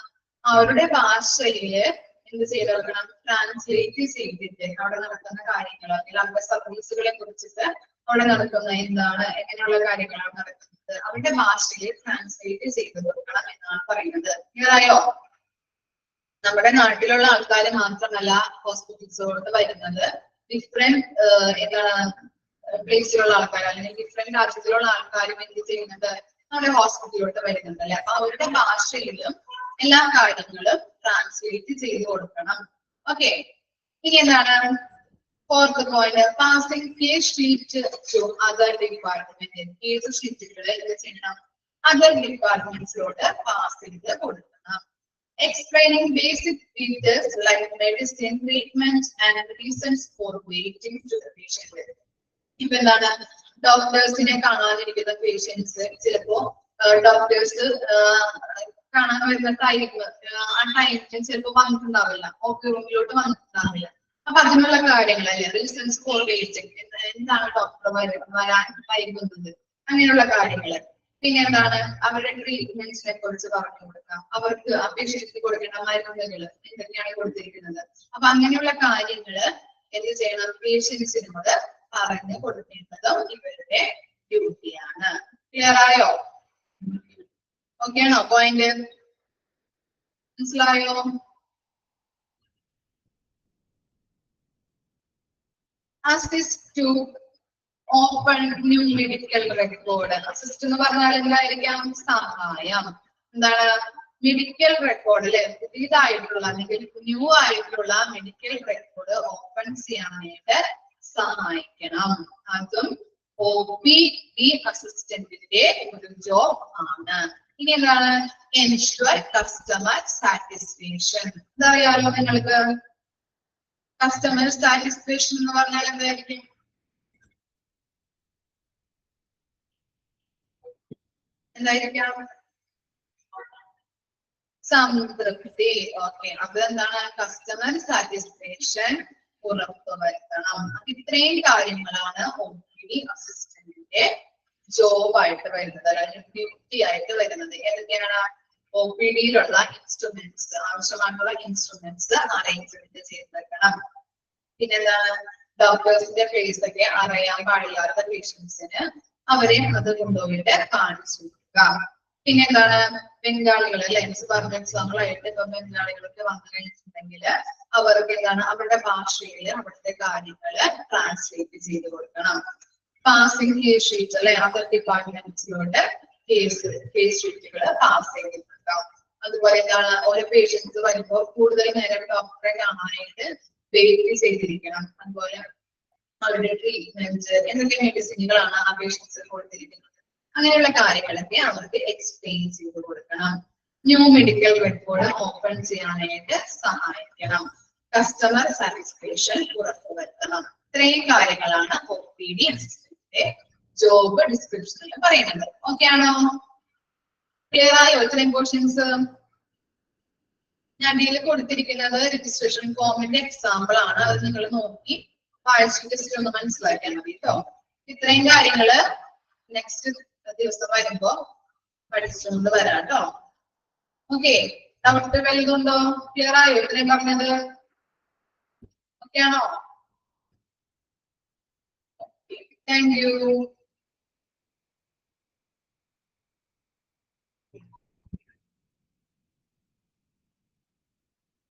അവരുടെ ഭാഷയില് എന്ത് ചെയ്ത് കൊടുക്കണം, ട്രാൻസ്ലേറ്റ് ചെയ്തിട്ട് അവിടെ നടക്കുന്ന കാര്യങ്ങൾ അല്ലെങ്കിൽ അവരുടെ സർവീസുകളെ കുറിച്ചിട്ട് അവിടെ നടക്കുന്ന എന്താണ്, എങ്ങനെയുള്ള കാര്യങ്ങളാണ് നടക്കുന്നത്, അവരുടെ ഭാഷയിൽ ട്രാൻസ്ലേറ്റ് ചെയ്ത് കൊടുക്കണം എന്നാണ് പറയുന്നത്. ക്ലിയറായോ? നമ്മുടെ നാട്ടിലുള്ള ആൾക്കാർ മാത്രമല്ല ഹോസ്പിറ്റൽസിലോട്ട് വരുന്നത്, ഡിഫറെന്റ് എന്താണ് പ്ലേസിലുള്ള ആൾക്കാർ അല്ലെങ്കിൽ ഡിഫറെന്റ് രാജ്യത്തിലുള്ള ആൾക്കാരും എന്ത് ചെയ്യുന്നത്, നമ്മുടെ ഹോസ്പിറ്റലിലോട്ട് വരുന്നുണ്ട് അല്ലെ. അപ്പൊ അവരുടെ ഭാഷയിലും എല്ലാ കാര്യങ്ങളും ട്രാൻസ്ലേറ്റ് ചെയ്ത് കൊടുക്കണം. ഓക്കെ. ഇനി എന്താണ്, fourth point, passing case sheet to other department. Case ഷീറ്റുകൾ എന്ത് ചെയ്യണം, അതർ ഡിപ്പാർട്ട്മെന്റ്സിലോട്ട് പാസ് ചെയ്ത് കൊടുക്കണം. Explaining basic features like medicine, treatment and reasons for waiting to the patient. ഇപ്പൊ എന്താണ്, ഡോക്ടേഴ്സിനെ കാണാതിരിക്കുന്ന പേഷ്യൻസ് ചിലപ്പോ ഡോക്ടേഴ്സ് കാണാൻ വരുന്ന ടൈം, ആ ടൈമിന് ചിലപ്പോ വന്നിട്ടുണ്ടാവില്ല, OP റൂമിലോട്ട് വന്നിട്ടുണ്ടാവില്ല. അപ്പൊ അതിനുള്ള കാര്യങ്ങൾ അല്ലെ, റീസൺസ് ഫോർ വെയിറ്റിംഗ്, എന്താണ് ഡോക്ടർ വരാൻ വൈകുന്നത്, അങ്ങനെയുള്ള കാര്യങ്ങൾ. പിന്നെ എന്താണ്, അവരുടെ ട്രീറ്റ്മെന്റ്സിനെ കുറിച്ച് പറഞ്ഞു കൊടുക്കാം, അവർക്ക് ആ പേഷ്യൻസിന് കൊടുക്കേണ്ട മരുന്നുകൾ എന്തൊക്കെയാണ് കൊടുത്തിരിക്കുന്നത്. അപ്പൊ അങ്ങനെയുള്ള കാര്യങ്ങള് എന്ത് ചെയ്യണം, പേഷ്യൻസിനോട് പറഞ്ഞു കൊടുക്കേണ്ടതും ഇവരുടെ ഡ്യൂട്ടിയാണ്. ക്ലിയർ ആയോ? ഓക്കെ ആണോ? പോയിന്റ് മനസ്സിലായോ? Assist to open new medical record. Assist എന്ന് പറഞ്ഞാൽ എന്തായിരിക്കാം, സഹായം. എന്താണ്, മെഡിക്കൽ റെക്കോർഡ് അല്ലെ, പുതിയതായിട്ടുള്ള അല്ലെങ്കിൽ ന്യൂ ആയിട്ടുള്ള മെഡിക്കൽ റെക്കോർഡ് ഓപ്പൺ ചെയ്യാനായിട്ട് സഹായിക്കണം. അതും OPD അസിസ്റ്റന്റിന്റെ ഒരു ജോബ് ആണ്. ഇനി എന്താണ്, എൻഷുർ കസ്റ്റമർ സാറ്റിസ്ഫാക്ഷൻ. ഇതറിയാലോ നിങ്ങൾക്ക്? കസ്റ്റമർ സാറ്റിസ്ഫാക്ഷൻ എന്ന് പറഞ്ഞാൽ എന്തായിരിക്കും? എന്തായിരിക്കാം? സംതൃപ്തി. ഓക്കെ. അത് എന്താണ്, കസ്റ്റമർ സാറ്റിസ്ഫാക്ഷൻ ഉറപ്പുവരുത്തണം. ഇത്രയും കാര്യങ്ങളാണ് OPD അസിസ്റ്റന്റിന്റെ ജോബ് ആയിട്ട് വരുന്നത്, അല്ലെങ്കിൽ ഡ്യൂട്ടി ആയിട്ട് വരുന്നത്. ഏതൊക്കെയാണ്? OPD-യിലുള്ള ഇൻസ്ട്രുമെന്റ്സ്, ആവശ്യമായിട്ടുള്ള ഇൻസ്ട്രുമെന്റ്സ് അറേഞ്ച്മെന്റ് ചെയ്ത് വെക്കണം. പിന്നെന്താണ്, ഡോക്ടേഴ്സിന്റെ ഫേസ് ഒക്കെ അറിയാൻ പാടില്ലാത്ത പേഷ്യൻസിന് അവരെ അത് കൊണ്ടുപോയിട്ട് കാണിച്ചു കൊടുക്കുക. പിന്നെന്താണ്, ബംഗാളികൾ ലെൻസ് പറഞ്ഞ എക്സാമ്പിളായിട്ട് ഇപ്പൊ ബംഗാളികളൊക്കെ വന്നു കഴിഞ്ഞിട്ടുണ്ടെങ്കിൽ അവർക്ക് എന്താണ്, അവരുടെ ഭാഷയിൽ അവിടുത്തെ കാര്യങ്ങള് ട്രാൻസ്ലേറ്റ് ചെയ്ത് കൊടുക്കണം. പാസിംഗ് കേസ് ഷീറ്റ് അല്ലെ, അതർ ഡിപ്പാർട്ട്മെന്റ്സിലോട്ട് കേസ് ഷീറ്റുകൾ പാസ് ചെയ്ത് കൊടുക്കാം. അതുപോലെ എന്താണ്, ഓരോ പേഷ്യൻസ് വരുമ്പോൾ കൂടുതൽ നേരം ഡോക്ടറെ കാണാനായിട്ട് വെയിറ്റ് ചെയ്തിരിക്കണം. അതുപോലെ അവരുടെ ട്രീറ്റ്മെന്റ്, എന്തൊക്കെ മെഡിസിനുകളാണ് ആ പേഷ്യൻസിന് കൊടുത്തിരിക്കുന്നത്, അങ്ങനെയുള്ള കാര്യങ്ങളൊക്കെ അവർക്ക് എക്സ്പ്ലെയിൻ ചെയ്ത് കൊടുക്കണം. ന്യൂ മെഡിക്കൽ റെക്കോർഡ് ഓപ്പൺ ചെയ്യാനായിട്ട് സഹായിക്കണം. കസ്റ്റമർ സാറ്റിസ്ഫാക്ഷൻ ഉറപ്പുവരുത്തണം. ഇത്രയും കാര്യങ്ങളാണ് OPD അസിസ്റ്റന്റിന്റെ ജോബ് ഡിസ്ക്രിപ്ഷനിൽ പറയുന്നത്. ഓക്കെ ആണോ? ക്ലിയർ ആയോ ഇത്രയും പോർഷൻസ്? ഞാൻ ഇതിൽ കൊടുത്തിരിക്കുന്നത് രജിസ്ട്രേഷൻ ഫോമിന്റെ എക്സാമ്പിൾ ആണ്. അത് നിങ്ങൾ നോക്കി വായിച്ച് ജസ്റ്റ് ഒന്ന് മനസ്സിലാക്കിയാൽ മതി കേട്ടോ. ഇത്രയും കാര്യങ്ങള് നെക്സ്റ്റ് ദിവസം വരുമ്പോ പഠിച്ചുകൊണ്ട് വരാം കേട്ടോ. ഓക്കെ. ഡൗട്ട് വലുതുണ്ടോ? ക്ലിയർ ആയോ ഇത്രയും പറഞ്ഞത്? ഓക്കെ ആണോ? Thank you.